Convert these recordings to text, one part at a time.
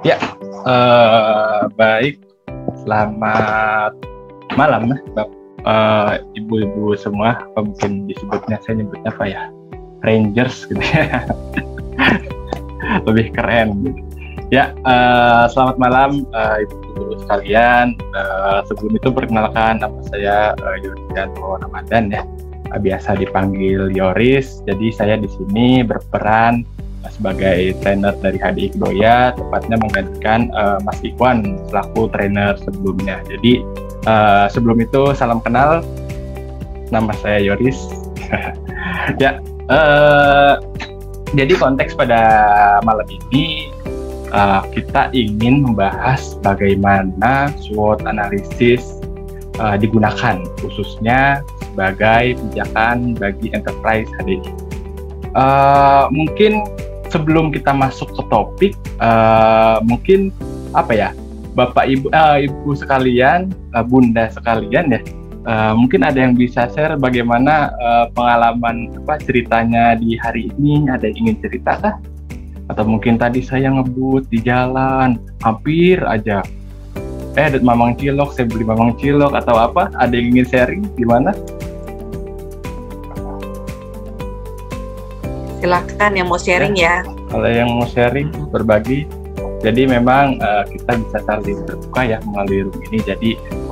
Ya, baik. Selamat malam, ibu-ibu semua. Apa mungkin disebutnya, saya nyebutnya apa ya? Rangers gitu ya. Lebih keren gitu. Ya, selamat malam ibu-ibu sekalian. Sebelum itu perkenalkan, nama saya Yoridanto Ramadan ya. Biasa dipanggil Yoris. Jadi saya di sini berperan sebagai trainer dari HDI Kedoya, tepatnya menggantikan Mas Ikhwan selaku trainer sebelumnya. Jadi sebelum itu salam kenal, nama saya Yoris. Ya, jadi konteks pada malam ini kita ingin membahas bagaimana SWOT analisis digunakan khususnya sebagai pijakan bagi enterprise HDI. Mungkin sebelum kita masuk ke topik, mungkin apa ya, Bapak Ibu sekalian, Bunda sekalian ya, mungkin ada yang bisa share bagaimana pengalaman ceritanya di hari ini. Ada yang ingin cerita kah? Atau mungkin tadi saya ngebut di jalan, hampir aja ada mamang cilok, saya beli mamang cilok atau apa? Ada yang ingin sharing gimana? Silakan yang mau sharing ya. Kalau yang mau sharing, berbagi. Jadi memang kita bisa saling terbuka ya melalui room ini. Jadi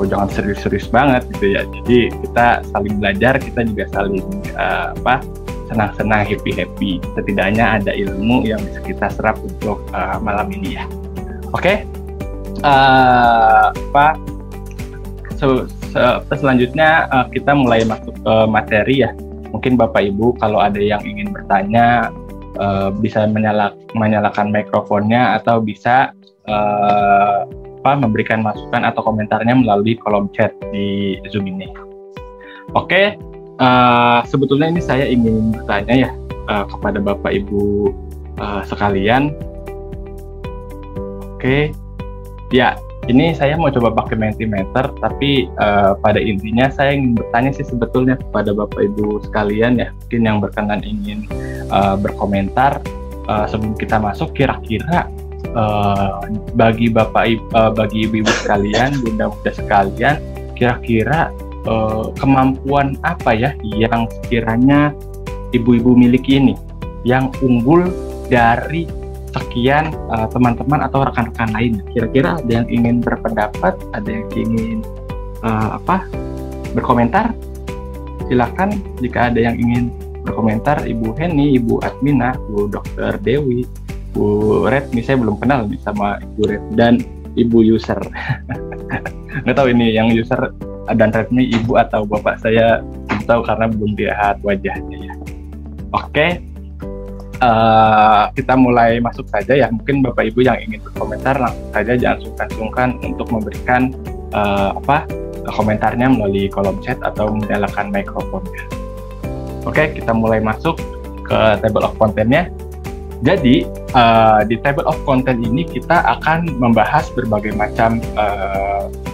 jangan serius-serius banget gitu ya. Jadi kita saling belajar, kita juga saling senang-senang, happy-happy. Setidaknya ada ilmu yang bisa kita serap untuk malam ini ya. Oke. Selanjutnya kita mulai masuk ke materi ya. Mungkin Bapak Ibu kalau ada yang ingin bertanya bisa menyalakan mikrofonnya atau bisa memberikan masukan atau komentarnya melalui kolom chat di Zoom ini. Oke, sebetulnya ini saya ingin bertanya ya kepada Bapak Ibu sekalian. Oke, ya ini saya mau coba pakai Mentimeter, tapi pada intinya saya ingin bertanya sih sebetulnya kepada Bapak Ibu sekalian ya, mungkin yang berkenan ingin berkomentar sebelum kita masuk. Kira-kira bagi bagi ibu-ibu sekalian, bunda-bunda sekalian, kira-kira kemampuan apa ya yang sekiranya ibu-ibu miliki ini yang unggul dari sekian teman-teman atau rekan-rekan lain? Kira-kira ada yang ingin berpendapat, ada yang ingin berkomentar? Silakan jika ada yang ingin berkomentar. Ibu Heni, Ibu Admina, Bu Dr. Dewi, Bu Retmi, saya belum kenal nih sama Ibu Red dan Ibu user. Nggak tahu ini yang user dan Retmi ibu atau bapak, saya belum tahu karena belum lihat wajahnya ya. Oke. Kita mulai masuk saja ya. Mungkin Bapak Ibu yang ingin berkomentar langsung saja, jangan sungkan-sungkan untuk memberikan komentarnya melalui kolom chat atau menyalakan mikrofonnya. Oke, kita mulai masuk ke table of content-nya. Jadi di table of content ini kita akan membahas berbagai macam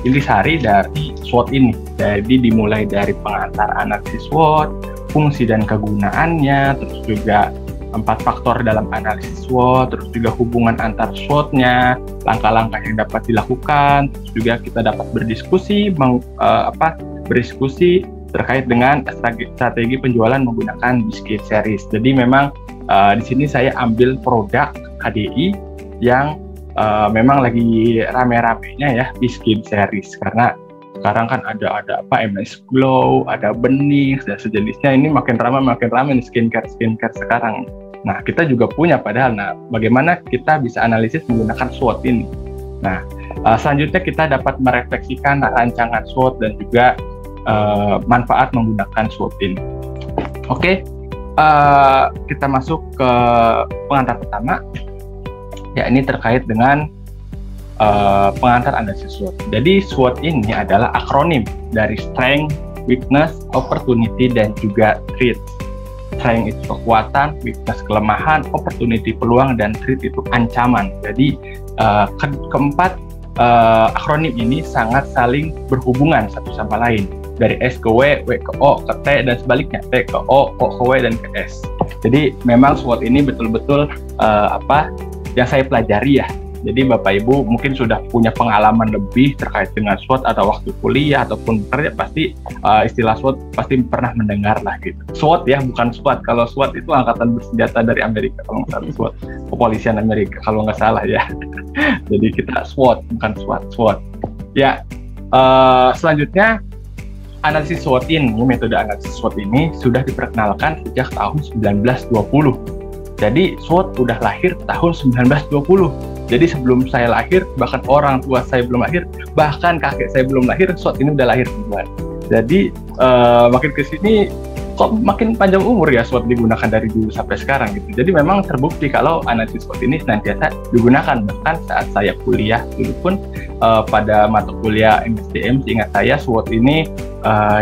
intisari dari SWOT ini. Jadi dimulai dari pengantar analisis SWOT, fungsi dan kegunaannya, terus juga 4 faktor dalam analisis SWOT, terus juga hubungan antar SWOT-nya, langkah-langkah yang dapat dilakukan, terus juga kita dapat berdiskusi terkait dengan strategi penjualan menggunakan Biscuit Series. Jadi memang di sini saya ambil produk HDI yang memang lagi rame-ramenya ya, Biscuit Series, karena sekarang kan ada MS Glow, ada Bening dan sejenisnya. Ini makin ramai nih skincare sekarang. Nah, kita juga punya padahal. Nah, bagaimana kita bisa analisis menggunakan SWOT ini? Nah, selanjutnya kita dapat merefleksikan rancangan SWOT dan juga manfaat menggunakan SWOT ini. Oke, kita masuk ke pengantar pertama. Ya, ini terkait dengan pengantar analisis SWOT. Jadi SWOT ini adalah akronim dari Strength, Weakness, Opportunity, dan juga Threat. Strength itu kekuatan, weakness kelemahan, opportunity peluang, dan threat itu ancaman. Jadi keempat akronim ini sangat saling berhubungan satu sama lain. Dari S ke W, W ke O, ke T, dan sebaliknya, T ke O, O ke W, dan ke S. Jadi memang SWOT ini betul-betul yang saya pelajari ya Jadi Bapak Ibu mungkin sudah punya pengalaman lebih terkait dengan SWOT atau waktu kuliah ataupun bekerja, pasti istilah SWOT pasti pernah mendengar lah gitu. SWOT ya, bukan SWAT. Kalau SWAT itu angkatan bersenjata dari Amerika, kalau nggak salah. SWOT, kepolisian Amerika kalau nggak salah ya. Jadi kita SWOT, bukan SWAT. Ya, selanjutnya analisis SWOT ini, metode analisis SWOT ini sudah diperkenalkan sejak tahun 1920. Jadi SWOT udah lahir tahun 1920. Jadi sebelum saya lahir, bahkan orang tua saya belum lahir, bahkan kakek saya belum lahir, SWOT ini udah lahir duluan. Jadi makin kesini kok makin panjang umur ya SWOT digunakan dari dulu sampai sekarang gitu. Jadi memang terbukti kalau analisis SWOT ini senantiasa digunakan. Bahkan saat saya kuliah dulu pun pada mata kuliah MSDM, seingat saya SWOT ini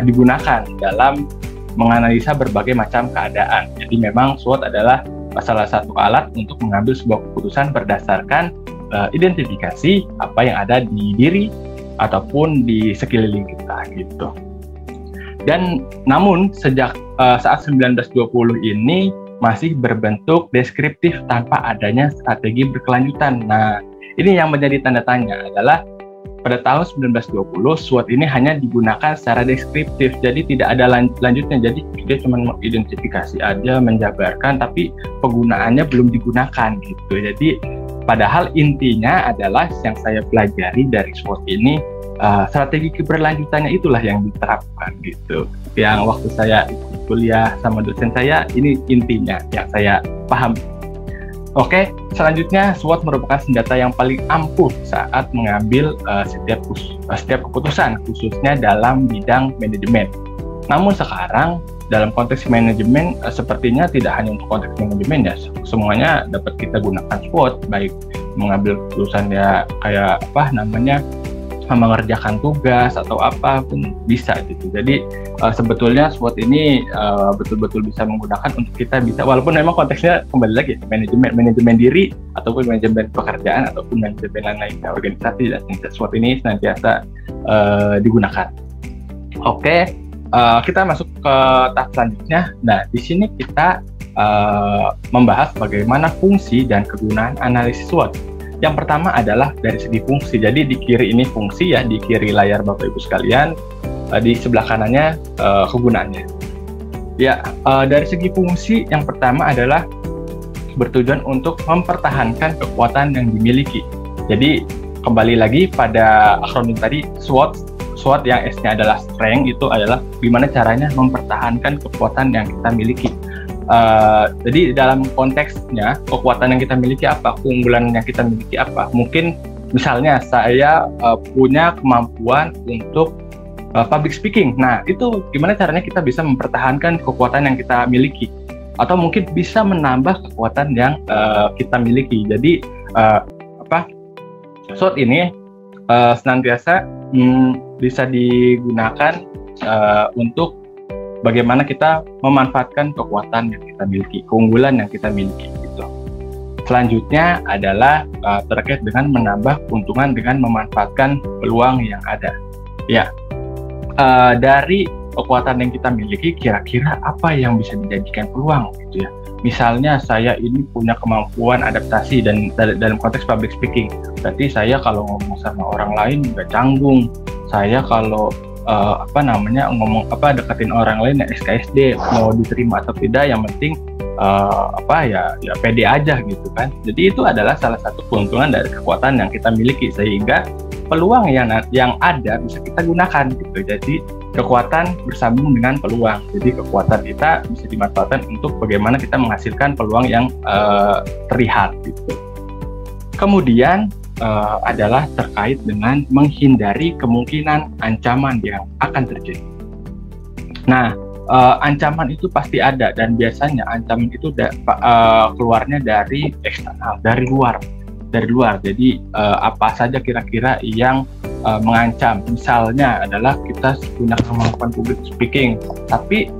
digunakan dalam menganalisa berbagai macam keadaan. Jadi memang SWOT adalah salah satu alat untuk mengambil sebuah keputusan berdasarkan identifikasi apa yang ada di diri ataupun di sekeliling kita gitu. Dan namun sejak saat 1920 ini masih berbentuk deskriptif tanpa adanya strategi berkelanjutan. Nah, ini yang menjadi tanda tanya adalah pada tahun 1920 SWOT ini hanya digunakan secara deskriptif, jadi tidak ada lanjutnya. Jadi dia cuma mengidentifikasi aja, menjabarkan, tapi penggunaannya belum digunakan gitu. Jadi padahal intinya adalah yang saya pelajari dari SWOT ini, strategi keberlanjutannya itulah yang diterapkan gitu. Yang waktu saya kuliah sama dosen saya, ini intinya yang saya paham. Oke, selanjutnya SWOT merupakan senjata yang paling ampuh saat mengambil setiap keputusan, khususnya dalam bidang manajemen. Namun sekarang dalam konteks manajemen sepertinya tidak hanya untuk konteks manajemen ya, semuanya dapat kita gunakan SWOT, baik mengambil keputusan ya kayak mengerjakan tugas atau apa pun bisa gitu. Jadi sebetulnya SWOT ini betul-betul bisa menggunakan untuk kita bisa, walaupun memang konteksnya kembali lagi manajemen diri ataupun manajemen pekerjaan ataupun manajemen lain organisasi, dan SWOT ini senantiasa digunakan. Oke, kita masuk ke tahap selanjutnya. Nah, di sini kita membahas bagaimana fungsi dan kegunaan analisis SWOT. Yang pertama adalah dari segi fungsi. Jadi di kiri ini fungsi ya, di kiri layar Bapak Ibu sekalian, di sebelah kanannya kegunaannya. Ya, dari segi fungsi yang pertama adalah bertujuan untuk mempertahankan kekuatan yang dimiliki. Jadi kembali lagi pada akronim tadi SWOT yang S-nya adalah strength, itu adalah gimana caranya mempertahankan kekuatan yang kita miliki. Jadi dalam konteksnya kekuatan yang kita miliki apa, keunggulan yang kita miliki apa. Mungkin misalnya saya punya kemampuan untuk public speaking. Nah, itu gimana caranya kita bisa mempertahankan kekuatan yang kita miliki, atau mungkin bisa menambah kekuatan yang kita miliki. Jadi SWOT ini senantiasa bisa digunakan untuk bagaimana kita memanfaatkan kekuatan yang kita miliki, keunggulan yang kita miliki gitu. Selanjutnya adalah terkait dengan menambah keuntungan dengan memanfaatkan peluang yang ada. Ya, dari kekuatan yang kita miliki, kira-kira apa yang bisa dijadikan peluang gitu ya. Misalnya saya ini punya kemampuan adaptasi dan dalam konteks public speaking. Berarti saya kalau ngomong sama orang lain nggak canggung. Saya kalau deketin orang lain ya SKSD, mau diterima atau tidak, yang penting pede aja gitu kan. Jadi itu adalah salah satu keuntungan dari kekuatan yang kita miliki, sehingga peluang yang ada bisa kita gunakan gitu. Jadi kekuatan bersambung dengan peluang. Jadi kekuatan kita bisa dimanfaatkan untuk bagaimana kita menghasilkan peluang yang terlihat gitu. Kemudian adalah terkait dengan menghindari kemungkinan ancaman yang akan terjadi. Nah, ancaman itu pasti ada, dan biasanya ancaman itu keluarnya dari eksternal, dari luar. Jadi apa saja kira-kira yang mengancam. Misalnya adalah kita punya kemampuan public speaking, tapi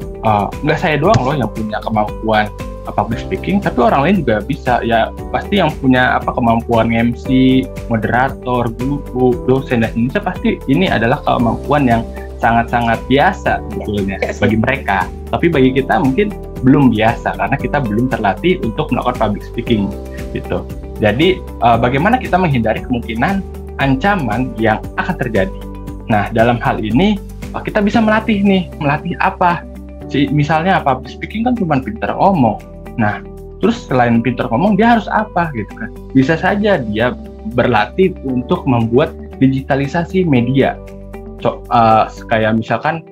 nggak saya doang loh yang punya kemampuan public speaking, tapi orang lain juga bisa. Ya pasti yang punya kemampuan MC, moderator, guru, dosen, dan Indonesia, pasti ini adalah kemampuan yang sangat-sangat biasa sebetulnya bagi mereka. Tapi bagi kita mungkin belum biasa karena kita belum terlatih untuk melakukan public speaking gitu. Jadi bagaimana kita menghindari kemungkinan ancaman yang akan terjadi. Nah, dalam hal ini kita bisa melatih apa? Misalnya public speaking kan cuma pintar ngomong. Nah, terus selain pintar ngomong dia harus apa gitu kan? Bisa saja dia berlatih untuk membuat digitalisasi media. Kayak misalkan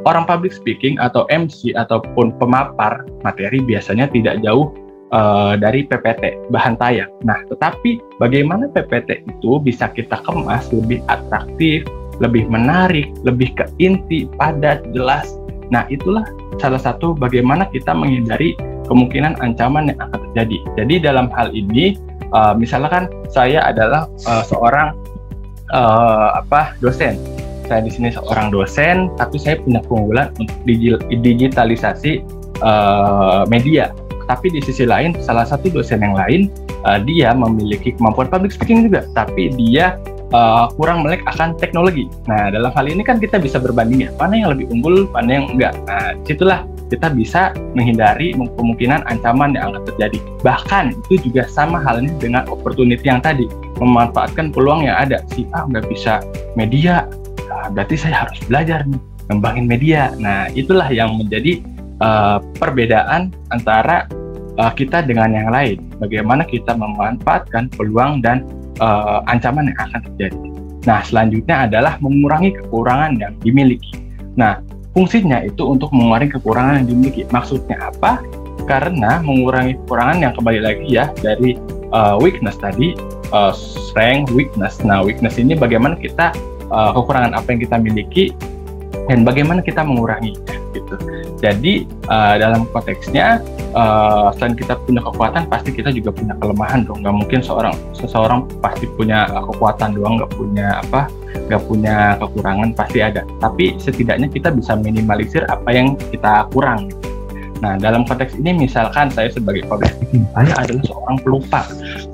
orang public speaking atau MC ataupun pemapar materi biasanya tidak jauh dari PPT, bahan tayang. Nah, tetapi bagaimana PPT itu bisa kita kemas lebih atraktif, lebih menarik, lebih ke inti, padat, jelas. Nah, itulah salah satu bagaimana kita menghindari kemungkinan ancaman yang akan terjadi. Jadi dalam hal ini, misalkan saya adalah seorang dosen. Saya di sini seorang dosen, tapi saya punya keunggulan untuk digitalisasi media. Tapi di sisi lain, salah satu dosen yang lain, dia memiliki kemampuan public speaking juga, tapi dia kurang melek akan teknologi. Nah, dalam hal ini kan kita bisa berbanding ya, mana yang lebih unggul, mana yang enggak. Nah, disitulah kita bisa menghindari kemungkinan ancaman yang akan terjadi. Bahkan itu juga sama halnya dengan opportunity yang tadi, memanfaatkan peluang yang ada. Si A nggak bisa media, nah, berarti saya harus belajar nih, ngembangin media. Nah, itulah yang menjadi perbedaan antara kita dengan yang lain. Bagaimana kita memanfaatkan peluang dan ancaman yang akan terjadi. Nah, selanjutnya adalah mengurangi kekurangan yang dimiliki. Nah, fungsinya itu untuk mengurangi kekurangan yang dimiliki. Maksudnya apa? Karena mengurangi kekurangan yang kembali lagi ya dari weakness tadi, strength, weakness. Nah, weakness ini bagaimana kita kekurangan apa yang kita miliki dan bagaimana kita menguranginya gitu. Jadi dalam konteksnya selain kita punya kekuatan, pasti kita juga punya kelemahan dong. Nggak mungkin seseorang pasti punya kekuatan doang, nggak punya kekurangan, pasti ada. Tapi setidaknya kita bisa minimalisir apa yang kita kurang. Nah, dalam konteks ini misalkan saya sebagai public speaking, saya adalah seorang pelupa.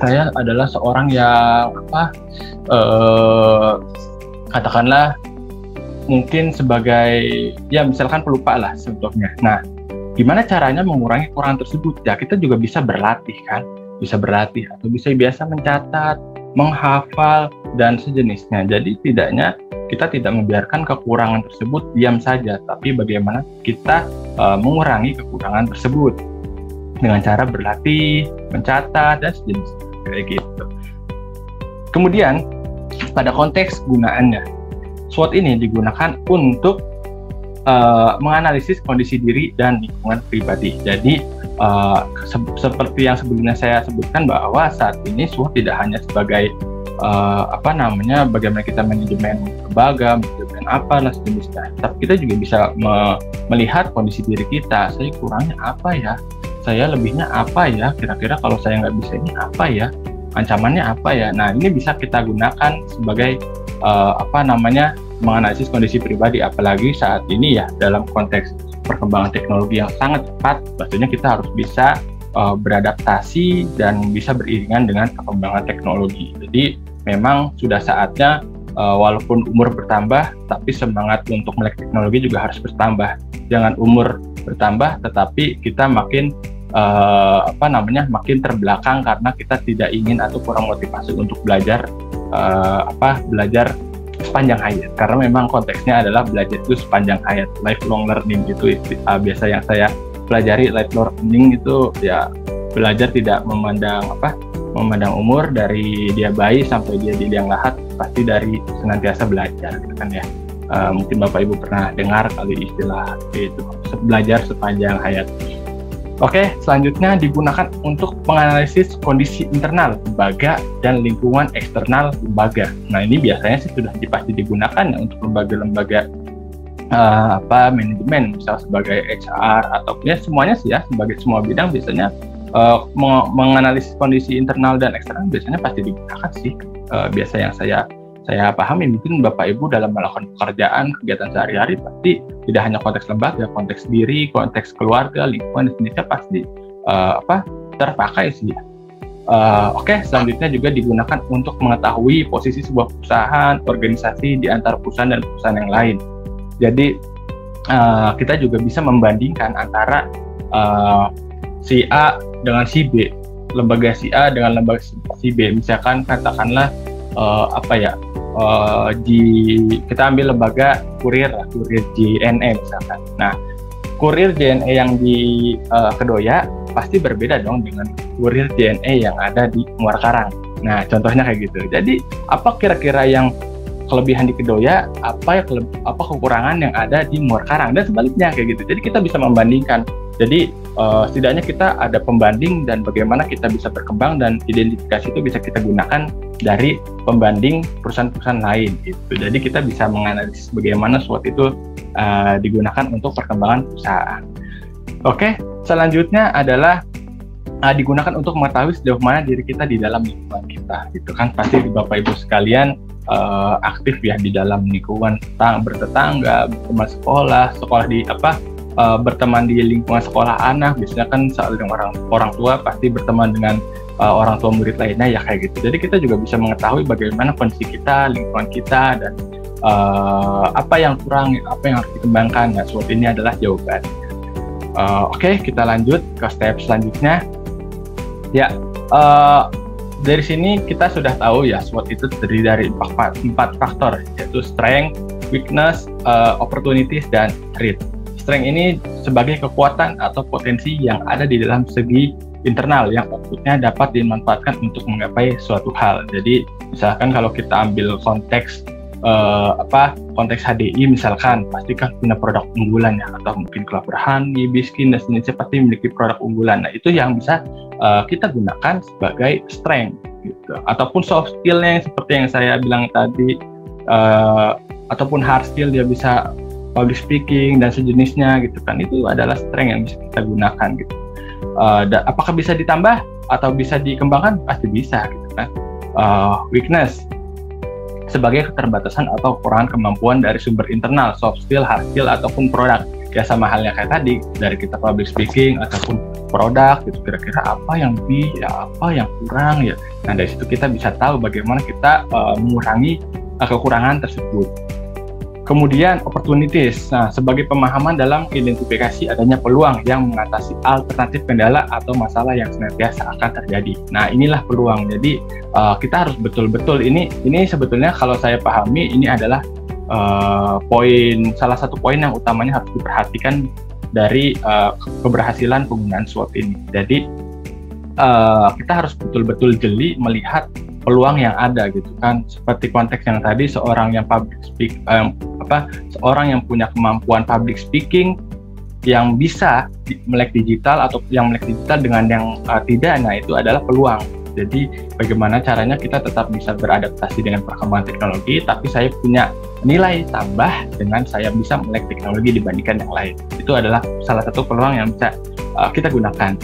Saya adalah seorang yang katakanlah mungkin sebagai ya misalkan pelupa lah contohnya. Nah, gimana caranya mengurangi kekurangan tersebut? Ya kita juga bisa berlatih kan, bisa berlatih atau bisa biasa mencatat, menghafal dan sejenisnya. Jadi tidaknya kita tidak membiarkan kekurangan tersebut diam saja, tapi bagaimana kita mengurangi kekurangan tersebut dengan cara berlatih, mencatat dan sejenisnya kayak gitu. Kemudian pada konteks gunaannya, SWOT ini digunakan untuk menganalisis kondisi diri dan lingkungan pribadi. Jadi seperti yang sebelumnya saya sebutkan bahwa saat ini SWOT tidak hanya sebagai bagaimana kita manajemen lembaga, manajemen apalah sejenisnya, tapi kita juga bisa melihat kondisi diri kita. Saya kurangnya apa ya? Saya lebihnya apa ya? Kira-kira kalau saya nggak bisa ini apa ya? Ancamannya apa ya? Nah, ini bisa kita gunakan sebagai menganalisis kondisi pribadi, apalagi saat ini ya dalam konteks perkembangan teknologi yang sangat cepat. Pastinya kita harus bisa beradaptasi dan bisa beriringan dengan perkembangan teknologi. Jadi memang sudah saatnya walaupun umur bertambah, tapi semangat untuk melek teknologi juga harus bertambah. Jangan umur bertambah tetapi kita makin makin terbelakang karena kita tidak ingin atau kurang motivasi untuk belajar sepanjang hayat, karena memang konteksnya adalah belajar itu sepanjang hayat, lifelong learning gitu. Biasa yang saya pelajari lifelong learning itu ya belajar tidak memandang umur, dari dia bayi sampai dia di liang lahat, pasti dari senantiasa belajar gitu kan ya. Mungkin Bapak Ibu pernah dengar kali istilah itu, belajar sepanjang hayat. Oke, selanjutnya digunakan untuk menganalisis kondisi internal lembaga dan lingkungan eksternal lembaga. Nah, ini biasanya sih sudah pasti digunakan ya untuk lembaga-lembaga manajemen, misal sebagai HR atau ya semuanya sih ya, sebagai semua bidang biasanya menganalisis kondisi internal dan eksternal biasanya pasti digunakan sih. Biasa yang saya pahami, mungkin Bapak Ibu dalam melakukan pekerjaan, kegiatan sehari-hari pasti tidak hanya konteks lembaga, konteks diri, konteks keluarga, lingkungan dan sejenisnya pasti terpakai sih ya. Oke, selanjutnya juga digunakan untuk mengetahui posisi sebuah perusahaan, organisasi di antara perusahaan dan perusahaan yang lain. Jadi kita juga bisa membandingkan antara si A dengan si B. lembaga si A dengan lembaga si B. Misalkan katakanlah kita ambil lembaga kurir JNE misalkan. Nah, kurir JNE yang di Kedoya pasti berbeda dong dengan kurir JNE yang ada di Muara Karang. Nah, contohnya kayak gitu. Jadi, apa kira-kira yang kelebihan di Kedoya, apa kekurangan yang ada di Muara Karang, dan sebaliknya kayak gitu. Jadi kita bisa membandingkan. Jadi setidaknya kita ada pembanding dan bagaimana kita bisa berkembang, dan identifikasi itu bisa kita gunakan dari pembanding perusahaan-perusahaan lain gitu. Jadi kita bisa menganalisis bagaimana SWOT itu digunakan untuk perkembangan perusahaan. Oke, selanjutnya adalah digunakan untuk mengetahui sejauh mana diri kita di dalam lingkungan kita gitu kan. Pasti Bapak Ibu sekalian aktif ya di dalam lingkungan bertetangga, berteman sekolah di berteman di lingkungan sekolah anak. Biasanya kan orang tua pasti berteman dengan orang tua murid lainnya ya kayak gitu. Jadi kita juga bisa mengetahui bagaimana kondisi kita, lingkungan kita, dan apa yang kurang, apa yang harus dikembangkan. Nah, SWOT ini adalah jawaban. Oke, kita lanjut ke step selanjutnya. Ya, dari sini kita sudah tahu ya SWOT itu terdiri dari 4 faktor, yaitu strength, weakness, opportunities, dan threat. Strength ini sebagai kekuatan atau potensi yang ada di dalam segi internal yang outputnya dapat dimanfaatkan untuk menggapai suatu hal. Jadi misalkan kalau kita ambil konteks HDI misalkan, pasti kan punya produk unggulan ya, atau mungkin kelapa honey, biskin, dan sejenisnya pasti memiliki produk unggulan. Nah, itu yang bisa kita gunakan sebagai strength gitu. Ataupun soft skill-nya seperti yang saya bilang tadi, ataupun hard skill, dia bisa public speaking dan sejenisnya gitu kan. Itu adalah strength yang bisa kita gunakan gitu. Apakah bisa ditambah atau bisa dikembangkan? Pasti bisa gitu kan. Weakness sebagai keterbatasan atau kekurangan kemampuan dari sumber internal, soft skill, hard skill, ataupun produk. Ya sama halnya kayak tadi, dari kita public speaking ataupun produk gitu, kira-kira apa yang lebih, ya apa yang kurang ya. Nah, dari situ kita bisa tahu bagaimana kita mengurangi kekurangan tersebut. Kemudian opportunities, nah sebagai pemahaman dalam identifikasi adanya peluang yang mengatasi alternatif kendala atau masalah yang senantiasa akan terjadi. Nah, inilah peluang. Jadi kita harus betul-betul ini sebetulnya kalau saya pahami ini adalah salah satu poin yang utamanya harus diperhatikan dari keberhasilan penggunaan SWOT ini. Jadi kita harus betul-betul jeli melihat peluang yang ada gitu kan. Seperti konteks yang tadi, seorang yang punya kemampuan public speaking yang bisa melek digital atau yang melek digital dengan yang tidak, nah itu adalah peluang. Jadi bagaimana caranya kita tetap bisa beradaptasi dengan perkembangan teknologi, tapi saya punya nilai tambah dengan saya bisa melek teknologi dibandingkan yang lain. Itu adalah salah satu peluang yang bisa kita gunakan.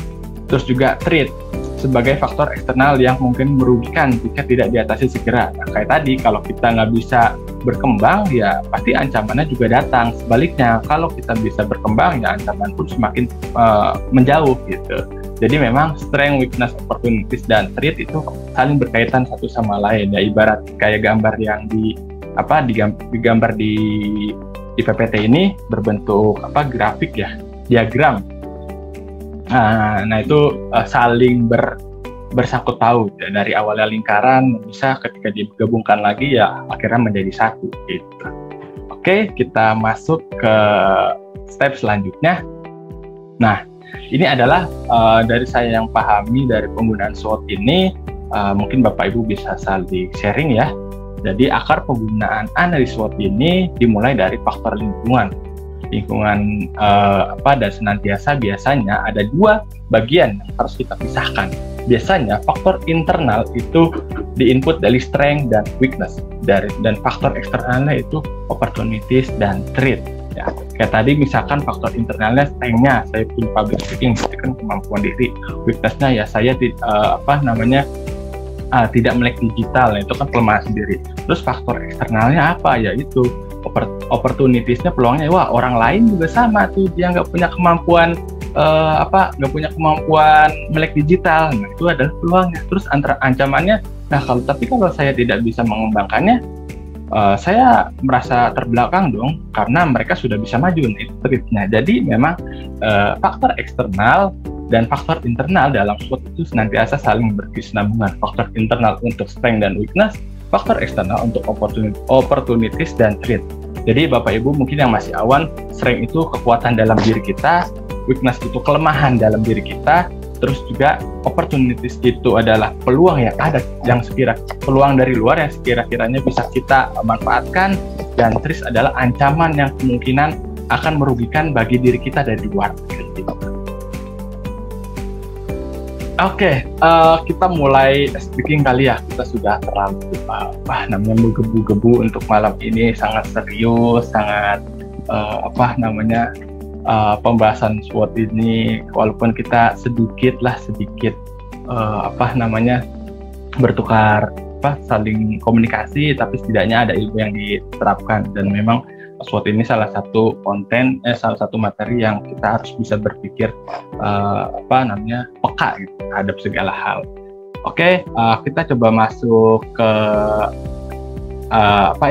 Terus juga threat sebagai faktor eksternal yang mungkin merugikan jika tidak diatasi segera. Nah, kayak tadi, kalau kita nggak bisa berkembang, ya pasti ancamannya juga datang. Sebaliknya, kalau kita bisa berkembang, ya ancaman pun semakin menjauh gitu. Jadi memang strength, weakness, opportunities, dan threat itu saling berkaitan satu sama lain. Ya ibarat kayak gambar yang digambar di PPT ini berbentuk grafik ya, diagram. Nah itu saling bersangkut paut ya, dari awalnya lingkaran bisa ketika digabungkan lagi ya akhirnya menjadi satu gitu. Oke, kita masuk ke step selanjutnya. Nah, ini adalah dari saya yang pahami dari penggunaan SWOT ini, mungkin Bapak Ibu bisa saling sharing ya. Jadi akar penggunaan analis SWOT ini dimulai dari faktor lingkungan dan senantiasa biasanya ada 2 bagian yang harus kita pisahkan. Biasanya faktor internal itu diinput dari strength dan weakness, dan faktor eksternalnya itu opportunities dan threat. Ya, kayak tadi misalkan faktor internalnya strength-nya saya punya public speaking, itu kan kemampuan diri. Weakness-nya ya saya tidak melek digital, itu kan kelemahan sendiri. Terus faktor eksternalnya apa? Ya itu opportunities-nya, peluangnya, wah orang lain juga sama tuh, dia nggak punya kemampuan melek digital, nah itu adalah peluangnya. Terus antara ancamannya, nah kalau saya tidak bisa mengembangkannya, saya merasa terbelakang dong, karena mereka sudah bisa maju, nah itu threat-nya. Jadi memang faktor eksternal Dan faktor internal dalam SWOT itu senantiasa saling berkesinambungan. Faktor internal untuk strength dan weakness, faktor eksternal untuk opportunities dan threat. Jadi Bapak Ibu mungkin yang masih awam, strength itu kekuatan dalam diri kita, weakness itu kelemahan dalam diri kita, terus juga opportunities itu adalah peluang yang ada, peluang dari luar yang sekira-kiranya bisa kita manfaatkan, dan threat adalah ancaman yang kemungkinan akan merugikan bagi diri kita dari luar. Oke, kita mulai speaking kali ya. Kita sudah terlalu menggebu-gebu untuk malam ini, sangat serius, sangat pembahasan SWOT ini. Walaupun kita sedikit bertukar saling komunikasi, tapi setidaknya ada ilmu yang diterapkan. Dan memang SWOT ini salah satu materi yang kita harus bisa berpikir peka gitu terhadap segala hal. Oke, kita coba masuk ke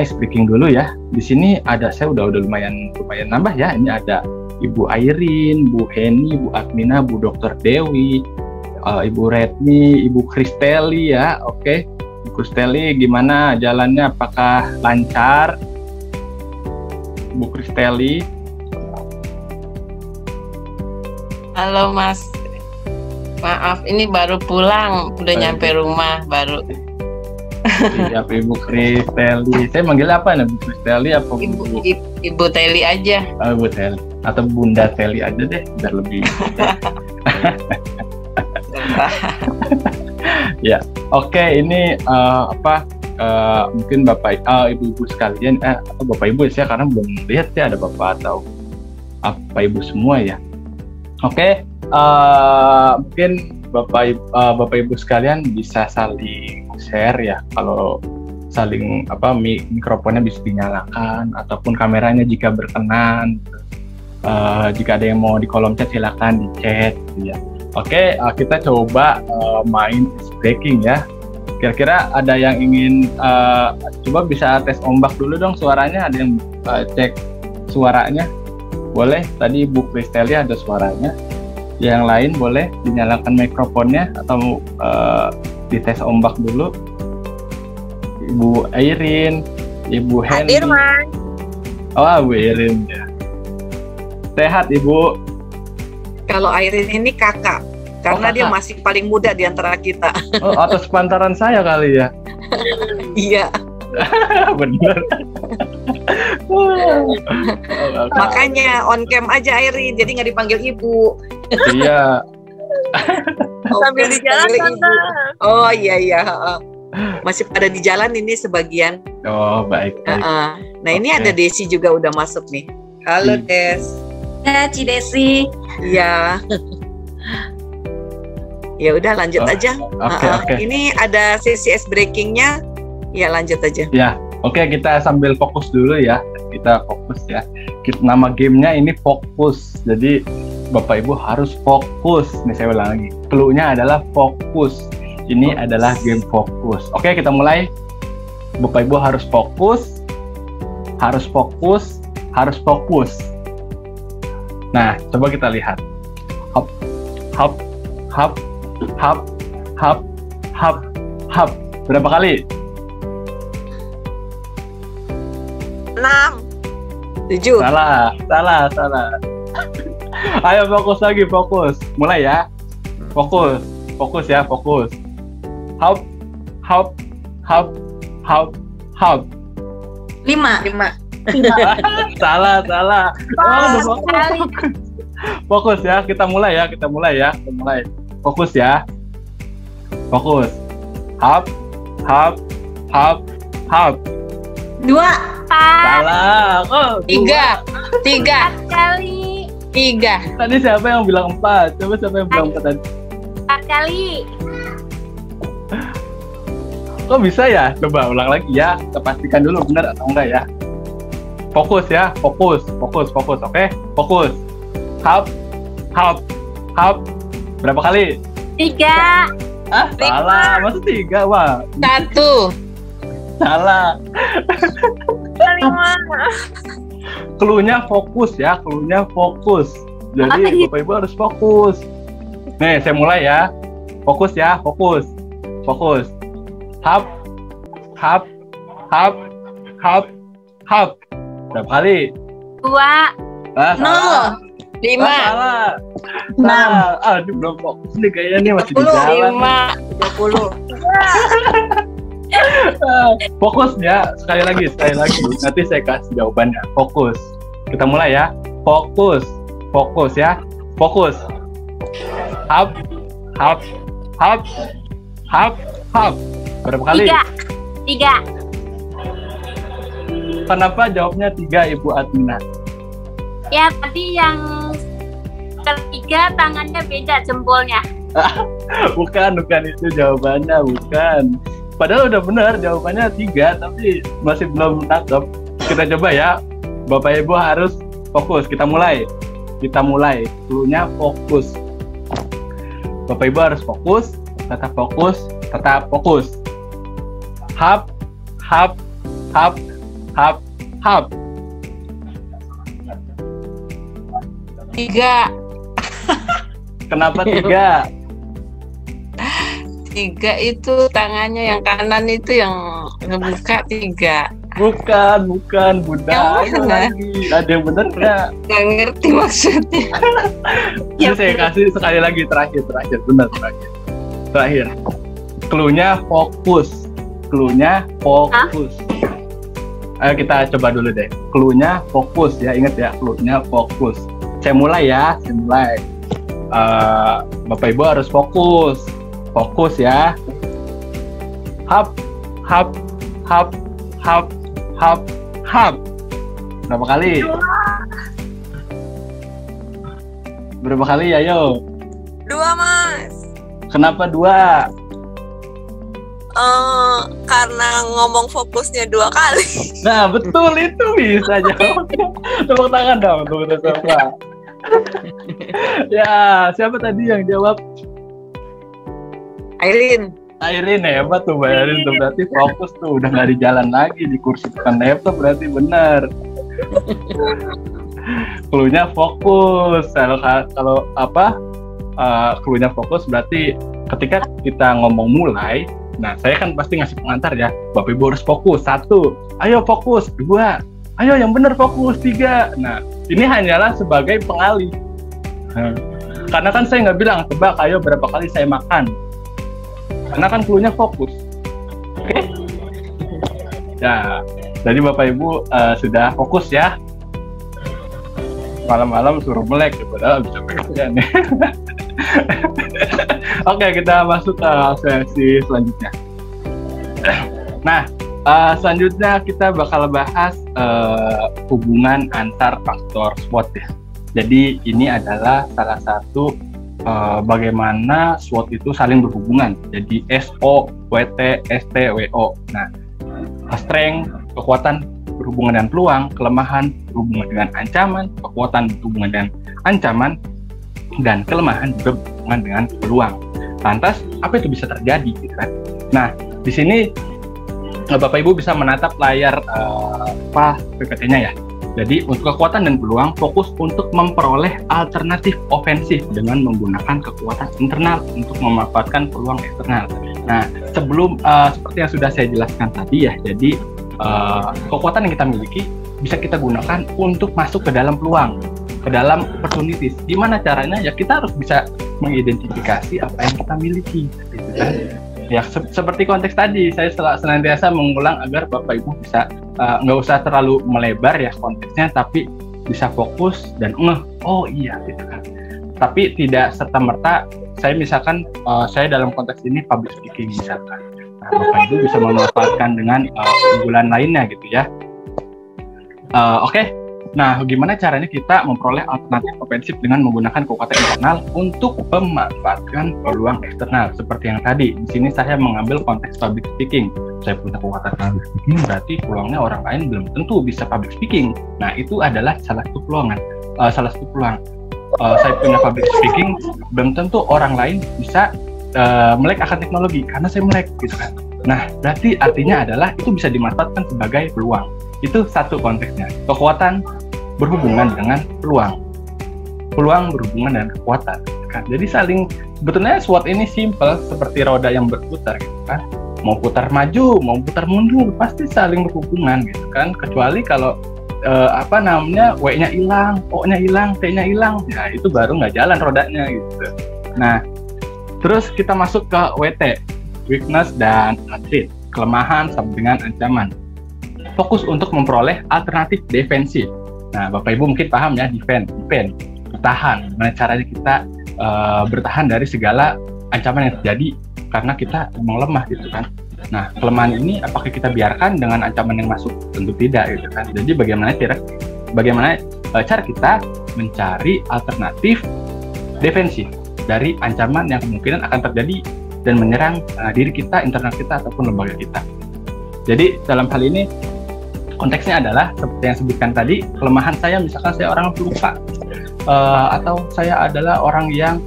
speaking dulu ya. Di sini saya udah lumayan nambah ya. Ini ada Ibu Airin, Bu Heni, Bu Admina, Bu Dr. Dewi, Ibu Retni, Ibu Kristeli ya. Oke, Bu Kristeli gimana jalannya? Apakah lancar? Bu Kristeli. Halo Mas, maaf ini baru pulang, udah nyampe rumah baru. Iya Ibu Kristeli. Saya manggil apa nih, Bu Kristeli apa Ibu Teli aja? Ibu Teli atau Bunda Teli aja deh, biar lebih. Ya, oke, ini mungkin ibu-ibu sekalian atau bapak ibu ya, karena belum lihat ya ada bapak atau apa ibu semua ya. Oke, mungkin bapak ibu sekalian bisa saling share ya, kalau saling mikrofonnya bisa dinyalakan ataupun kameranya jika berkenan. Jika ada yang mau di kolom chat silakan di chat gitu ya. Oke, kita coba main speaking ya. Kira-kira ada yang ingin coba bisa tes ombak dulu dong suaranya, ada yang cek suaranya? Boleh, tadi Bu Kristeli ada suaranya. Yang lain boleh dinyalakan mikrofonnya atau dites ombak dulu. Ibu Airin, Ibu Heni. Hadir, Mas. Oh, Bu Airin ya. Sehat Ibu? Kalau Airin ini kakak, karena dia masih paling muda di antara kita. Oh, atas pantaran saya kali ya? Iya. Bener. Makanya on cam aja Airin, jadi nggak dipanggil ibu. Iya. Sambil di jalan Ibu. Oh iya. Masih pada di jalan ini sebagian. Oh baik. Nah ini ada Desi juga udah masuk nih. Halo Des. Ya, Ci Desi. Iya. Ya udah lanjut aja. Oke. Ini ada sesi ice breakingnya. Ya lanjut aja. Ya, oke, kita sambil fokus dulu ya. Kita fokus ya. Nama gamenya ini fokus. Jadi Bapak Ibu harus fokus. Nih saya ulang lagi. Clue-nya adalah fokus. Ini adalah game fokus. Oke, kita mulai. Bapak Ibu harus fokus. Harus fokus. Harus fokus. Nah, coba kita lihat. Hop, hop, hop, hop, hop, hop, hop. Berapa kali? 6 7. Salah. Ayo fokus lagi, fokus. Mulai ya. Fokus ya, fokus. Hop, hop, hop, hop, hop. 5. Salah. Fokus ya, kita mulai ya. Fokus ya. Fokus. Hop, hop, hop, hop. 2. Salah. Oh, 3 kali. 3. Tadi siapa yang bilang 4? Coba siapa yang bilang 4 tadi? 4 kali. Kok bisa ya? Coba ulang lagi ya. Kita pastikan dulu benar atau enggak ya. Fokus ya, fokus, oke? Fokus. Hop. Berapa kali? 3. Salah. Masa 3, Wah. 1. Salah. 5. Clue-nya fokus ya, Jadi Bapak Ibu harus fokus. Nih, saya mulai ya. Fokus ya, fokus. Fokus. Hap. Hap. Hap. Hap. Hap. Berapa kali? 2. Salah. 5. Salah. Salah. Aduh, belum fokus nih kayaknya nih masih di jalan. 5. 30. Fokus ya, sekali lagi. Nanti saya kasih jawabannya. Fokus. Kita mulai ya. Fokus ya. Fokus. Hap, hap, hap, hap, hap. Berapa kali? 3. Kenapa jawabnya 3, Ibu Admina? Ya, tadi yang ketiga tangannya beda jempolnya. Bukan itu jawabannya, bukan. Padahal udah benar jawabannya 3, tapi masih belum nangkep. Kita coba ya. Bapak Ibu harus fokus. Kita mulai. Dulunya fokus. Bapak Ibu harus fokus. Tetap fokus. Hap, hap, hap, hap, hap. 3. Kenapa 3? 3 itu tangannya yang kanan itu yang ngebuka 3. Bukan, Bunda. Yang mana? Ada yang bener nggak? Nggak ngerti maksudnya. Ini saya kasih sekali lagi terakhir. Benar, terakhir. Cluenya fokus. Ayo kita coba dulu deh. Cluenya fokus ya, ingat ya, cluenya fokus. Saya mulai ya. Bapak Ibu harus fokus ya. Hap, hap, hap, hap, hap, hap. Berapa kali? 2. Berapa kali, ayo? 2, Mas. Kenapa 2? Karena ngomong fokusnya 2 kali. Nah, betul, itu bisa jawabnya. Tepuk tangan dong untuk semua. Ya, siapa tadi yang jawab? Airin. Hebat tuh, Mbak Airin tuh, berarti fokus tuh, udah nggak di jalan lagi, di kursi depan laptop, berarti benar. Cluenya fokus. Kalau cluenya fokus berarti ketika kita ngomong mulai, nah saya kan pasti ngasih pengantar ya, Bapak Ibu harus fokus. 1, ayo fokus. 2, ayo yang benar fokus. 3. Nah, ini hanyalah sebagai pengalih. Karena kan saya nggak bilang, tebak ayo berapa kali saya makan. Karena kan cluenya fokus. Oke? Ya, jadi Bapak Ibu sudah fokus ya. Malam-malam suruh melek, padahal bisa kerja nih. Oke, kita masuk ke sesi selanjutnya. Nah, selanjutnya kita bakal bahas hubungan antar faktor SWOT ya. Jadi ini adalah salah satu bagaimana SWOT itu saling berhubungan. Jadi SO, WT, ST, WO. Nah, strength, kekuatan berhubungan dengan peluang, kelemahan berhubungan dengan ancaman, kekuatan berhubungan dengan ancaman, dan kelemahan juga berhubungan dengan peluang. Lantas, apa itu bisa terjadi? Gitu kan? Nah, di sini Bapak Ibu bisa menatap layar PPT-nya ya. Jadi untuk kekuatan dan peluang, fokus untuk memperoleh alternatif ofensif dengan menggunakan kekuatan internal untuk memanfaatkan peluang eksternal. Nah, sebelum seperti yang sudah saya jelaskan tadi ya, jadi kekuatan yang kita miliki bisa kita gunakan untuk masuk ke dalam peluang, ke dalam opportunities. Gimana caranya? Ya kita harus bisa mengidentifikasi apa yang kita miliki. Gitu kan? Ya seperti konteks tadi, saya senantiasa mengulang agar Bapak Ibu bisa nggak usah terlalu melebar ya konteksnya, tapi bisa fokus dan oh iya gitu kan. Tapi tidak serta-merta saya misalkan saya dalam konteks ini public speaking misalkan. Nah, Bapak Ibu bisa memanfaatkan dengan unggulan lainnya gitu ya. Oke. Nah, gimana caranya kita memperoleh alternatif ofensif dengan menggunakan kekuatan internal untuk memanfaatkan peluang eksternal seperti yang tadi. Di sini saya mengambil konteks public speaking. Saya punya kekuatan public speaking, berarti peluangnya orang lain belum tentu bisa public speaking. Nah, itu adalah salah satu peluang. Saya punya public speaking, belum tentu orang lain bisa melek akan teknologi karena saya melek gitu kan. Nah, berarti artinya adalah itu bisa dimanfaatkan sebagai peluang. Itu satu konteksnya. Kekuatan berhubungan dengan peluang. Peluang berhubungan dengan kekuatan. kan. Jadi sebetulnya SWOT ini simple seperti roda yang berputar gitu kan. Mau putar maju, mau putar mundur, pasti saling berhubungan gitu kan. Kecuali kalau W-nya hilang, O-nya hilang, T-nya hilang, ya itu baru nggak jalan rodanya gitu. Nah, terus kita masuk ke WT, weakness dan threat, kelemahan sama dengan ancaman. Fokus untuk memperoleh alternatif defensif. Nah, Bapak Ibu mungkin paham ya, defend, bertahan. Gimana caranya kita bertahan dari segala ancaman yang terjadi karena kita memang lemah gitu kan. Nah, kelemahan ini apakah kita biarkan dengan ancaman yang masuk? Tentu tidak gitu kan. Jadi bagaimana cara kita mencari alternatif defensif dari ancaman yang kemungkinan akan terjadi dan menyerang diri kita, internal kita ataupun lembaga kita. Jadi dalam hal ini konteksnya adalah seperti yang sebutkan tadi, kelemahan saya misalkan saya orang pelupa atau saya adalah orang yang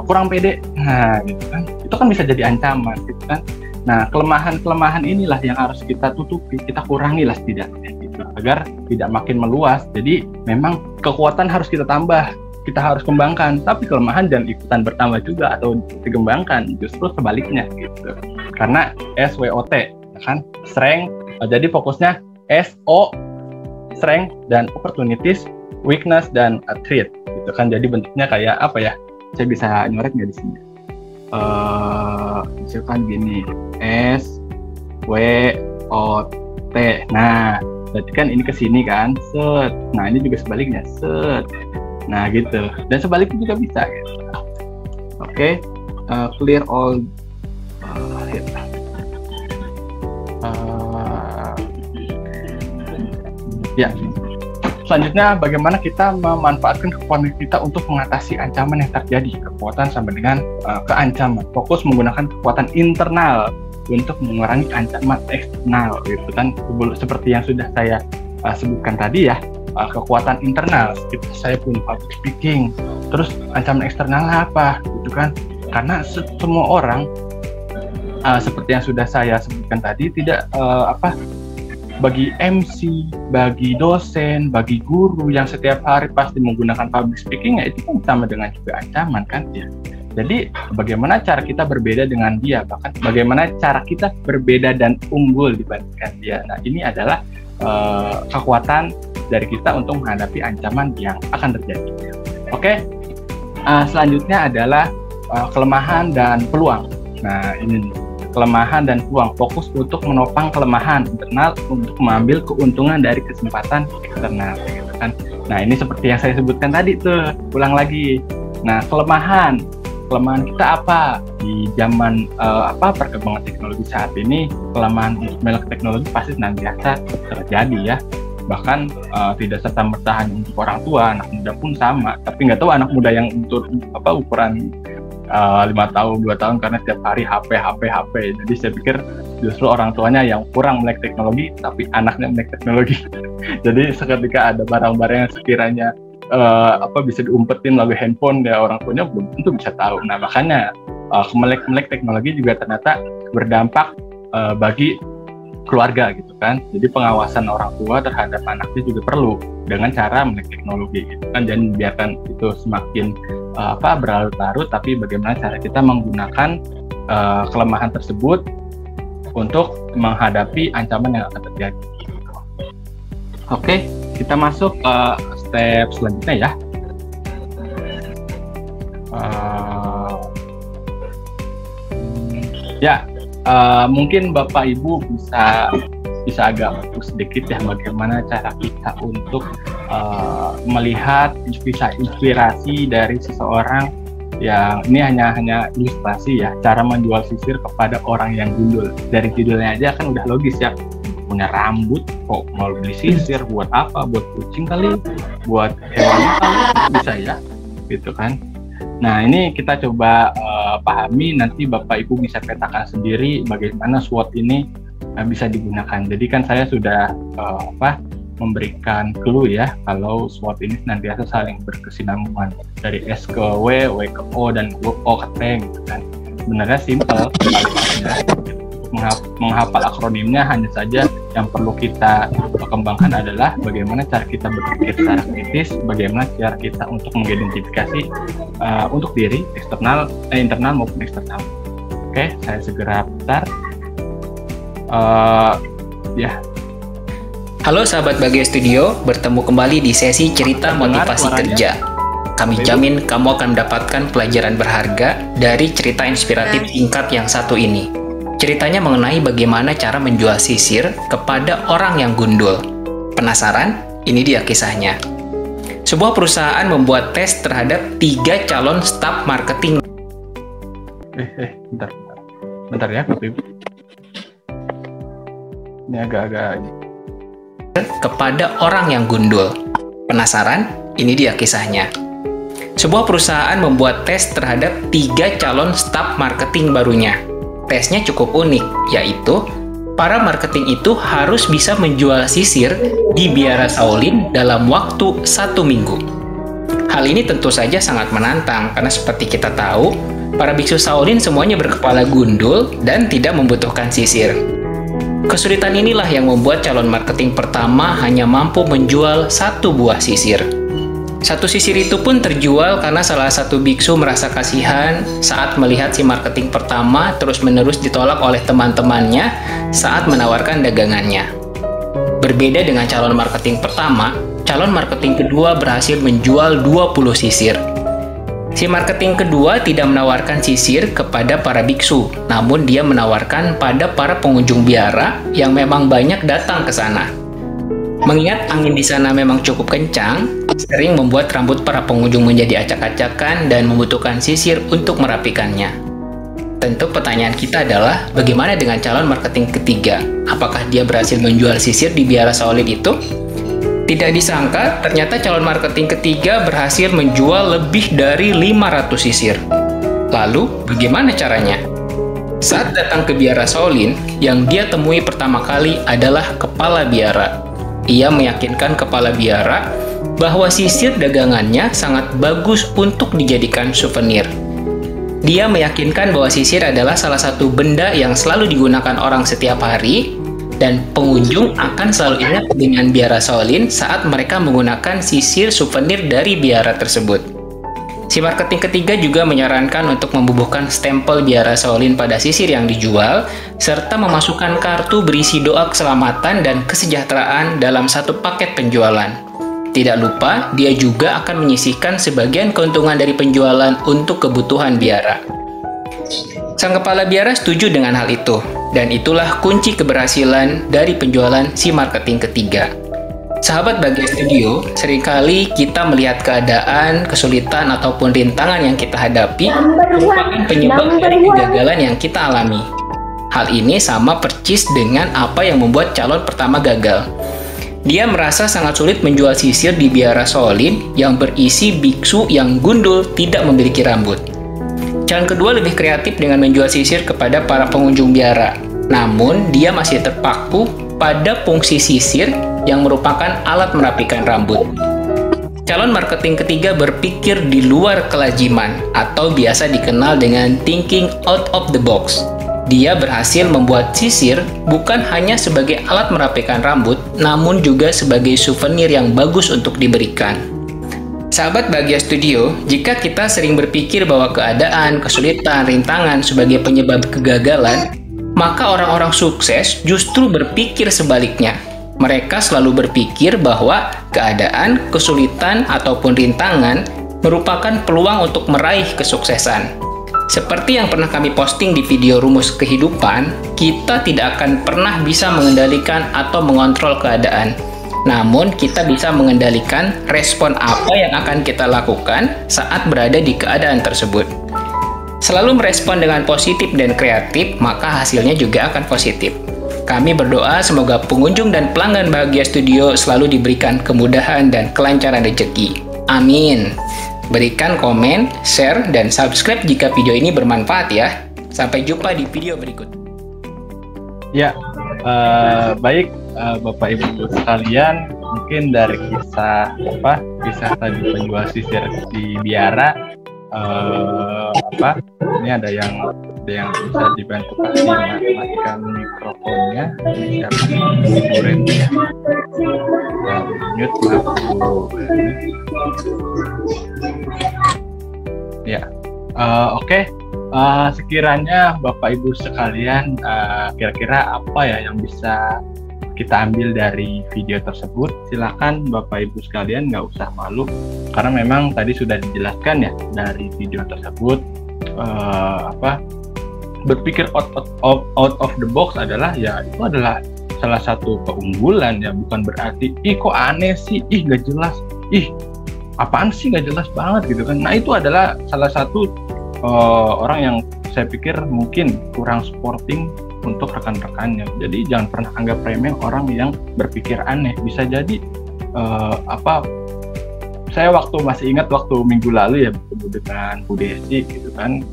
kurang pede. Nah, gitu kan. Itu kan bisa jadi ancaman gitu kan. Nah, kelemahan inilah yang harus kita tutupi, kita kurangi lah setidaknya gitu, agar tidak makin meluas. Jadi memang kekuatan harus kita tambah, kita harus kembangkan, tapi kelemahan jangan ikutan bertambah juga atau dikembangkan, justru sebaliknya gitu. Karena SWOT kan, strength, jadi fokusnya SO, strength dan opportunities, weakness dan threat gitu kan. Jadi bentuknya kayak apa ya? Saya bisa nyoret nggak di sini? Misalkan gini, S W O T. Nah, berarti kan ini ke sini kan, set. Nah, ini juga sebaliknya, set. Nah, gitu. Dan sebaliknya juga bisa gitu. Oke, clear all ya. Selanjutnya, bagaimana kita memanfaatkan kekuatan kita untuk mengatasi ancaman yang terjadi. Kekuatan sama dengan keancaman. Fokus menggunakan kekuatan internal untuk mengurangi ancaman eksternal, gitu kan. Seperti yang sudah saya sebutkan tadi ya, kekuatan internal. Saya punya public speaking. Terus ancaman eksternal apa, gitu kan? Karena semua orang, seperti yang sudah saya sebutkan tadi, tidak bagi MC, bagi dosen, bagi guru yang setiap hari pasti menggunakan public speaking, ya itu kan sama dengan juga ancaman kan ya. Jadi bagaimana cara kita berbeda dengan dia, bahkan bagaimana cara kita berbeda dan unggul dibandingkan dia. Nah, ini adalah kekuatan dari kita untuk menghadapi ancaman yang akan terjadi. Oke, selanjutnya adalah kelemahan dan peluang. Nah, ini kelemahan dan peluang, fokus untuk menopang kelemahan internal untuk mengambil keuntungan dari kesempatan eksternal gitu kan. Nah, ini seperti yang saya sebutkan tadi tuh, ulang lagi. Nah, kelemahan kita apa di zaman perkembangan teknologi saat ini? Kelemahan untuk melek teknologi pasti senantiasa terjadi ya. Bahkan tidak serta-merta hanya untuk orang tua, anak muda pun sama. Tapi nggak tahu anak muda yang untuk ukuran 5 tahun, 2 tahun karena setiap hari HP. Jadi saya pikir justru orang tuanya yang kurang melek teknologi, tapi anaknya melek teknologi. Jadi seketika ada barang-barang yang sekiranya bisa diumpetin melalui handphone, ya orang tuanya belum tentu bisa tahu. Nah, makanya melek teknologi juga ternyata berdampak bagi keluarga gitu kan. Jadi pengawasan orang tua terhadap anaknya juga perlu dengan cara melek teknologi gitu kan. Jangan biarkan itu semakin berlarut-larut, tapi bagaimana cara kita menggunakan kelemahan tersebut untuk menghadapi ancaman yang akan terjadi. Oke, kita masuk ke step selanjutnya ya. Mungkin Bapak Ibu bisa agak sedikit ya bagaimana cara kita untuk melihat inspirasi dari seseorang yang ini hanya ilustrasi ya, cara menjual sisir kepada orang yang gundul. Dari judulnya aja kan udah logis ya, punya rambut kok mau beli sisir buat apa? Buat kucing kali, buat hewan kali, bisa ya gitu kan. Nah, ini kita coba pahami, nanti Bapak Ibu bisa petakan sendiri bagaimana SWOT ini bisa digunakan. Jadi kan saya sudah memberikan clue ya, kalau SWOT ini nantiasa saling berkesinambungan dari S ke W, W ke O, dan O ke T gitu kan. Sebenarnya simple kalimatnya. Menghafal akronimnya hanya saja yang perlu kita kembangkan adalah bagaimana cara kita berpikir secara kritis, bagaimana cara kita untuk mengidentifikasi untuk diri internal maupun eksternal. Oke, saya segera putar. Ya. Halo sahabat Bahagia Studio, bertemu kembali di sesi cerita motivasi kerja. Kami jamin kamu akan mendapatkan pelajaran berharga dari cerita inspiratif singkat yang satu ini. Ceritanya mengenai bagaimana cara menjual sisir kepada orang yang gundul. Penasaran? Ini dia kisahnya. Sebuah perusahaan membuat tes terhadap 3 calon staf marketing. Bentar ya, Bapak Ibu. Ini agak-agak kepada orang yang gundul. Penasaran? Ini dia kisahnya. Sebuah perusahaan membuat tes terhadap 3 calon staf marketing barunya. Tesnya cukup unik, yaitu para marketing itu harus bisa menjual sisir di Biara Shaolin dalam waktu 1 minggu. Hal ini tentu saja sangat menantang, karena seperti kita tahu, para biksu Shaolin semuanya berkepala gundul dan tidak membutuhkan sisir. Kesulitan inilah yang membuat calon marketing pertama hanya mampu menjual 1 buah sisir. 1 sisir itu pun terjual karena salah satu biksu merasa kasihan saat melihat si marketing pertama terus-menerus ditolak oleh teman-temannya saat menawarkan dagangannya. Berbeda dengan calon marketing pertama, calon marketing kedua berhasil menjual 20 sisir. Si marketing kedua tidak menawarkan sisir kepada para biksu, namun dia menawarkan pada para pengunjung biara yang memang banyak datang ke sana. Mengingat angin di sana memang cukup kencang, sering membuat rambut para pengunjung menjadi acak-acakan dan membutuhkan sisir untuk merapikannya. Tentu pertanyaan kita adalah, bagaimana dengan calon marketing ketiga? Apakah dia berhasil menjual sisir di Biara Shaolin itu? Tidak disangka, ternyata calon marketing ketiga berhasil menjual lebih dari 500 sisir. Lalu, bagaimana caranya? Saat datang ke Biara Shaolin, yang dia temui pertama kali adalah kepala biara. Ia meyakinkan kepala biara bahwa sisir dagangannya sangat bagus untuk dijadikan souvenir. Dia meyakinkan bahwa sisir adalah salah satu benda yang selalu digunakan orang setiap hari, dan pengunjung akan selalu ingat dengan Biara Shaolin saat mereka menggunakan sisir souvenir dari biara tersebut. Si marketing ketiga juga menyarankan untuk membubuhkan stempel Biara Shaolin pada sisir yang dijual, serta memasukkan kartu berisi doa keselamatan dan kesejahteraan dalam satu paket penjualan. Tidak lupa, dia juga akan menyisihkan sebagian keuntungan dari penjualan untuk kebutuhan biara. Sang kepala biara setuju dengan hal itu, dan itulah kunci keberhasilan dari penjualan si marketing ketiga. Sahabat Bahagia Studio, seringkali kita melihat keadaan, kesulitan, ataupun rintangan yang kita hadapi merupakan penyebab dari kegagalan yang kita alami. Hal ini sama persis dengan apa yang membuat calon pertama gagal. Dia merasa sangat sulit menjual sisir di Biara Shaolin yang berisi biksu yang gundul tidak memiliki rambut. Calon kedua lebih kreatif dengan menjual sisir kepada para pengunjung biara. Namun, dia masih terpaku pada fungsi sisir yang merupakan alat merapikan rambut. Calon marketing ketiga berpikir di luar kelaziman atau biasa dikenal dengan thinking out of the box. Dia berhasil membuat sisir bukan hanya sebagai alat merapikan rambut, namun juga sebagai souvenir yang bagus untuk diberikan. Sahabat Bahagia Studio, jika kita sering berpikir bahwa keadaan, kesulitan, rintangan sebagai penyebab kegagalan, maka orang-orang sukses justru berpikir sebaliknya. Mereka selalu berpikir bahwa keadaan, kesulitan, ataupun rintangan merupakan peluang untuk meraih kesuksesan. Seperti yang pernah kami posting di video Rumus Kehidupan, kita tidak akan pernah bisa mengendalikan atau mengontrol keadaan. Namun, kita bisa mengendalikan respon apa yang akan kita lakukan saat berada di keadaan tersebut. Selalu merespon dengan positif dan kreatif, maka hasilnya juga akan positif. Kami berdoa semoga pengunjung dan pelanggan Bahagia Studio selalu diberikan kemudahan dan kelancaran rezeki. Amin. Berikan komen, share, dan subscribe jika video ini bermanfaat ya. Sampai jumpa di video berikut. Ya, baik Bapak Ibu sekalian, mungkin dari kisah tadi penjual sisir di biara, Ini ada yang bisa dibantu kasih matikan mikrofonnya. Ini siapa? Bu Randy ya. Mute, maaf Bu. Ya, oke. Sekiranya Bapak Ibu sekalian, kira-kira apa ya yang bisa kita ambil dari video tersebut? Silakan Bapak Ibu sekalian, nggak usah malu, karena memang tadi sudah dijelaskan ya dari video tersebut. Berpikir out of the box adalah ya itu adalah salah satu keunggulan ya, bukan berarti kok aneh sih, nggak jelas, apaan sih nggak jelas banget gitu kan. Nah itu adalah salah satu orang yang saya pikir mungkin kurang sporting untuk rekan-rekannya. Jadi jangan pernah anggap remeh orang yang berpikir aneh. Bisa jadi saya masih ingat waktu minggu lalu ya bertemu dengan Bu Desi gitu kan,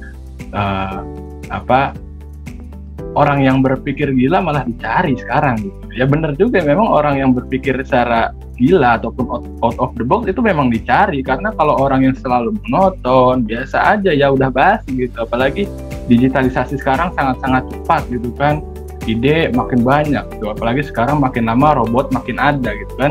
orang yang berpikir gila malah dicari sekarang gitu. Ya benar juga, memang orang yang berpikir secara gila ataupun out of the box itu memang dicari, karena kalau orang yang selalu monoton biasa aja ya udah basi gitu. Apalagi digitalisasi sekarang sangat-sangat cepat gitu kan, ide makin banyak gitu. Apalagi sekarang makin lama robot makin ada gitu kan,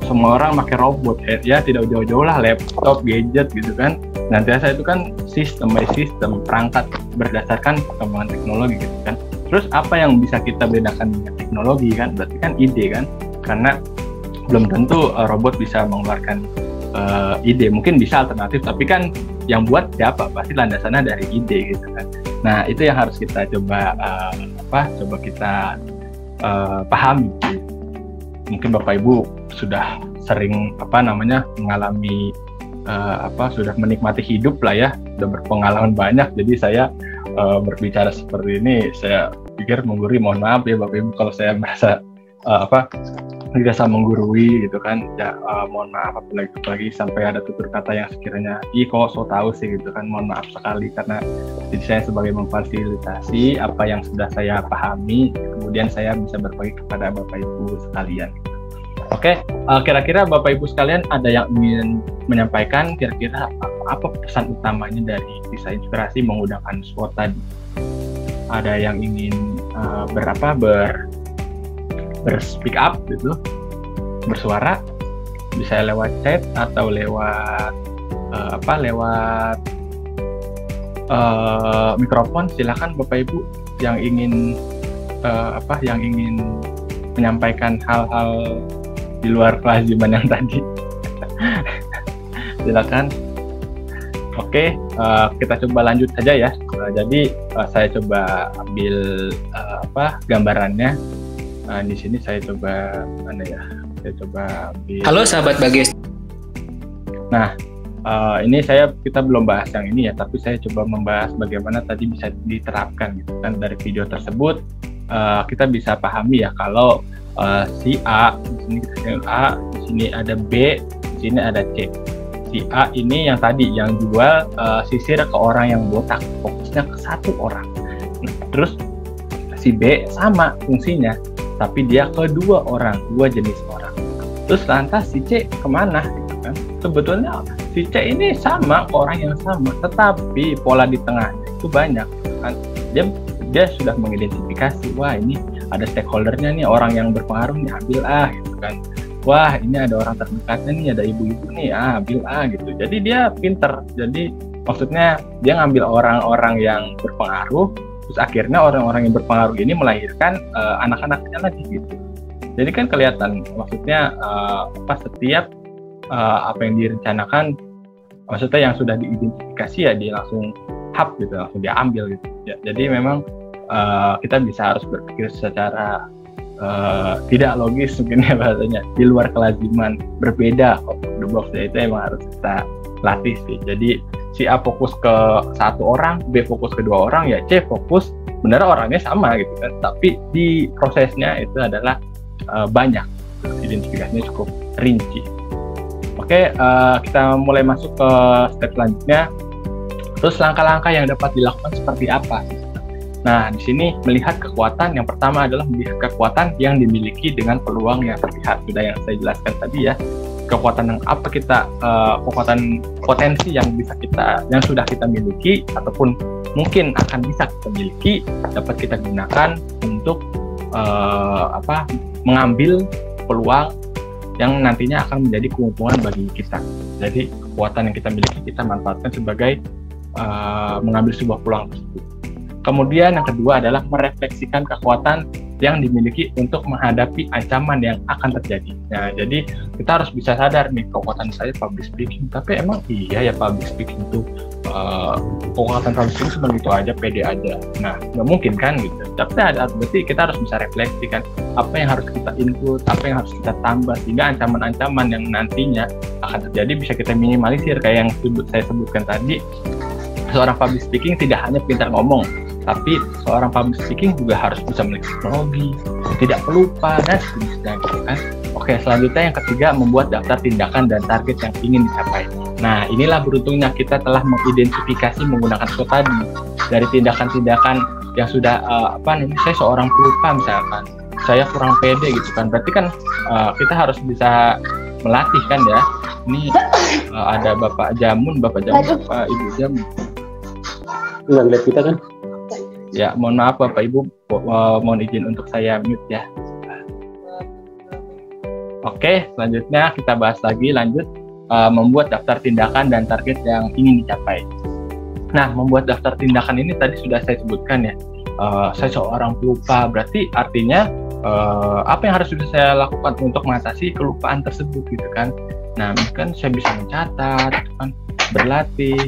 semua orang pakai robot ya, tidak jauh-jauh lah laptop, gadget gitu kan. Nantiasa itu kan sistem by sistem, perangkat berdasarkan perkembangan teknologi gitu kan. Terus apa yang bisa kita bedakan dengan teknologi kan? Berarti kan ide kan, karena belum tentu robot bisa mengeluarkan ide. Mungkin bisa alternatif, tapi kan yang buat siapa? Pasti landasannya dari ide gitu kan. Nah itu yang harus kita coba coba kita pahami. Mungkin Bapak Ibu sudah sering mengalami sudah menikmati hidup lah ya, sudah berpengalaman banyak. Jadi saya berbicara seperti ini, saya pikir menggurui, mohon maaf ya Bapak Ibu kalau saya merasa dirasa menggurui gitu kan ya, mohon maaf. Apalagi sampai ada tutur kata yang sekiranya kok so tahu sih gitu kan, mohon maaf sekali, karena jadi saya sebagai memfasilitasi apa yang sudah saya pahami, kemudian saya bisa berbagi kepada Bapak Ibu sekalian. Oke, kira-kira Bapak Ibu sekalian ada yang ingin menyampaikan, kira-kira apa pesan utamanya dari kisah inspirasi menggunakan SWOT tadi? Ada yang ingin berspeak up gitu, bersuara, bisa lewat chat atau lewat mikrofon. Silakan Bapak Ibu yang ingin menyampaikan hal-hal di luar kewajiban yang tadi. Silakan. Oke, kita coba lanjut saja ya. Jadi saya coba ambil gambarannya. Di sini saya coba ambil. Halo sahabat Bages. Nah, ini kita belum bahas yang ini ya, tapi saya coba membahas bagaimana tadi bisa diterapkan gitu kan. Dari video tersebut kita bisa pahami ya, kalau si A, di sini kita lihat A, di sini ada B, di sini ada C. Si A ini yang tadi yang jual sisir ke orang yang botak, fokusnya ke satu orang. Terus si B sama fungsinya, tapi dia ke dua jenis orang. Terus lantas si C kemana gitu kan? Sebetulnya si C ini sama ke orang yang sama, tetapi pola di tengahnya itu banyak gitu kan. Dia sudah mengidentifikasi, wah ini ada stakeholdernya nih, orang yang berpengaruh nih, ambil gitu kan. Wah ini ada orang terdekatnya nih, ada ibu-ibu nih, ambil gitu. Jadi dia pinter. Jadi maksudnya dia ngambil orang-orang yang berpengaruh, terus akhirnya orang-orang yang berpengaruh ini melahirkan anak-anaknya lagi gitu. Jadi kan kelihatan, maksudnya setiap apa yang direncanakan, maksudnya yang sudah diidentifikasi ya dia langsung gitu, langsung diambil gitu. Ya, jadi memang kita bisa harus berpikir secara tidak logis mungkin ya bahasanya, di luar kelaziman, berbeda out of the box ya, itu emang harus kita latih sih. Jadi si A fokus ke satu orang, B fokus ke dua orang, ya C fokus benar orangnya sama gitu kan, tapi di prosesnya itu adalah banyak, identifikasinya cukup rinci. Oke, kita mulai masuk ke step selanjutnya. Terus langkah-langkah yang dapat dilakukan seperti apa? Nah, di sini melihat kekuatan, yang pertama adalah melihat kekuatan yang dimiliki dengan peluang yang terlihat. Sudah yang saya jelaskan tadi ya. kekuatan yang apa kita kekuatan potensi yang sudah kita miliki ataupun mungkin akan bisa kita miliki dapat kita gunakan untuk mengambil peluang yang nantinya akan menjadi keuntungan bagi kita. Jadi kekuatan yang kita miliki kita manfaatkan sebagai mengambil sebuah peluang tersebut. Kemudian yang kedua adalah merefleksikan kekuatan yang dimiliki untuk menghadapi ancaman yang akan terjadi. Nah, jadi kita harus bisa sadar nih, kekuatan saya public speaking, tapi emang iya ya public speaking itu kekuatan public speaking cuma gitu aja, pede aja. Nah, nggak mungkin kan gitu. Tapi berarti kita harus bisa refleksikan apa yang harus kita input, apa yang harus kita tambah, sehingga ancaman-ancaman yang nantinya akan terjadi bisa kita minimalisir. Kayak yang saya sebutkan tadi, seorang public speaking tidak hanya pintar ngomong, tapi seorang public speaking juga harus bisa melek teknologi, tidak pelupa, dan seterusnya gitu kan. Oke, selanjutnya yang ketiga, membuat daftar tindakan dan target yang ingin dicapai. Nah, inilah beruntungnya kita telah mengidentifikasi menggunakan SWOT tadi. Dari tindakan-tindakan yang sudah saya seorang pelupa misalkan, saya kurang pede gitu kan, berarti kan kita harus bisa melatih kan ya. Ini ada Bapak Jamun, Bapak Ibu Jamun. Nggak lihat kita kan? Ya, mohon maaf Bapak Ibu, mohon izin untuk saya mute ya. Oke, selanjutnya kita bahas lagi, lanjut membuat daftar tindakan dan target yang ingin dicapai. Nah, membuat daftar tindakan ini tadi sudah saya sebutkan ya. Saya seorang pelupa, berarti artinya apa yang harus saya lakukan untuk mengatasi kelupaan tersebut gitu kan. Nah, kan saya bisa mencatat, kan, berlatih.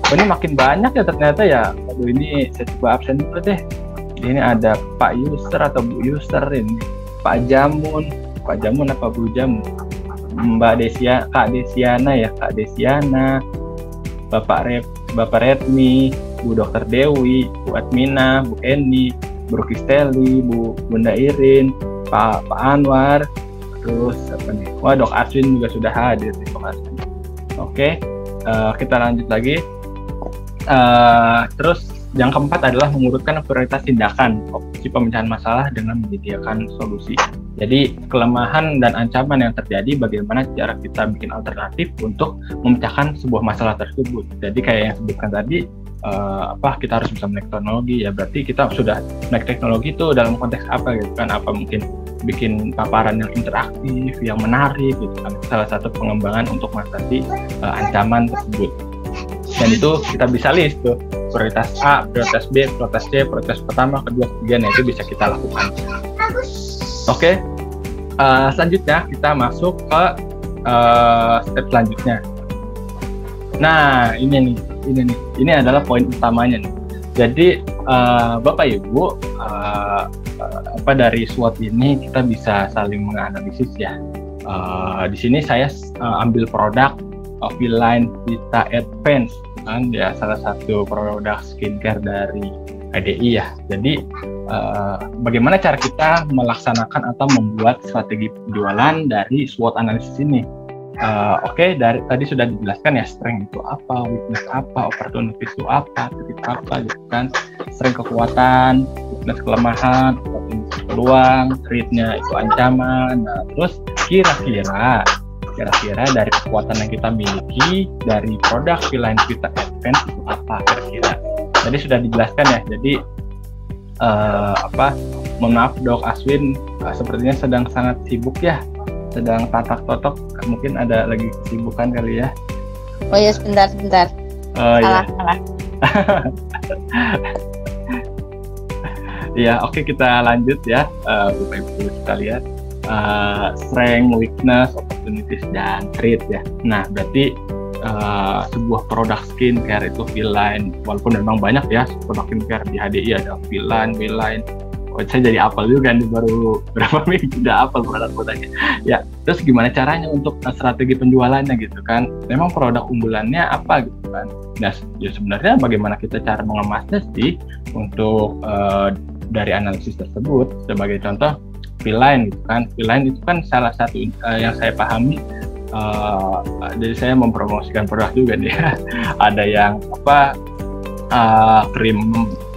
Ini makin banyak ya ternyata ya. Aduh, ini saya coba absen dulu deh. Ini ada Pak User atau Bu User ini. Pak Jamun apa Bu Jamun? Mbak Desia, Kak Desiana ya, Kak Desiana. Bapak Retmi, Bu Dr. Dewi, Bu Admina, Bu Eni, Bu Kisteli, Bunda Irin, Pak Anwar, terus apa nih? Wah, Dok Aswin juga sudah hadir nih, Dok Aswin. Oke, kita lanjut lagi. Terus yang keempat adalah mengurutkan prioritas tindakan opsi pemecahan masalah dengan menyediakan solusi. Jadi kelemahan dan ancaman yang terjadi, bagaimana cara kita bikin alternatif untuk memecahkan sebuah masalah tersebut. Jadi kayak yang sebutkan tadi, kita harus bisa melek teknologi ya, berarti kita sudah melek teknologi itu dalam konteks apa gitu kan, apa mungkin bikin paparan yang interaktif, yang menarik gitu kan, salah satu pengembangan untuk mengatasi ancaman tersebut. Dan itu kita bisa list tuh, prioritas A, prioritas B, prioritas C, prioritas pertama, kedua, ketiga, nah itu bisa kita lakukan. Oke, selanjutnya kita masuk ke step selanjutnya. Nah, ini adalah poin utamanya nih. Jadi Bapak Ibu, dari SWOT ini kita bisa saling menganalisis ya. Di sini saya ambil produk Viline Vita Advance kan ya, salah satu produk skincare dari HDI ya. Jadi bagaimana cara kita melaksanakan atau membuat strategi penjualan dari SWOT analisis ini? Tadi sudah dijelaskan ya, strength itu apa, weakness apa, opportunity itu apa, titik apa gitu kan. Strength kekuatan, weakness kelemahan, opportunity peluang, threat-nya itu ancaman. Nah, terus kira-kira dari kekuatan yang kita miliki dari produk Viline Vita Advance itu apa kira-kira? Tadi sudah dijelaskan ya. Jadi mohon maaf Dok Aswin, sepertinya sedang sangat sibuk ya, sedang tatak-totok, mungkin ada lagi kesibukan kali ya. Oh ya, sebentar. Oh iya. Ya, oke, kita lanjut ya, Bapak Ibu kita lihat. Strength, weakness, opportunities, dan threat ya. Nah, berarti sebuah produk skincare itu Viline, walaupun memang banyak ya produk skincare di HDI, ada Viline. Saya jadi apal juga nih, baru berapa minggu udah apal produk-produknya. Ya, terus gimana caranya untuk strategi penjualannya gitu kan? Memang produk unggulannya apa gitu kan? Nah, ya sebenarnya bagaimana kita cara mengemasnya sih untuk dari analisis tersebut. Sebagai contoh, Viline gitu kan. Viline itu kan salah satu yang saya pahami. Jadi saya mempromosikan produk juga nih. Ada yang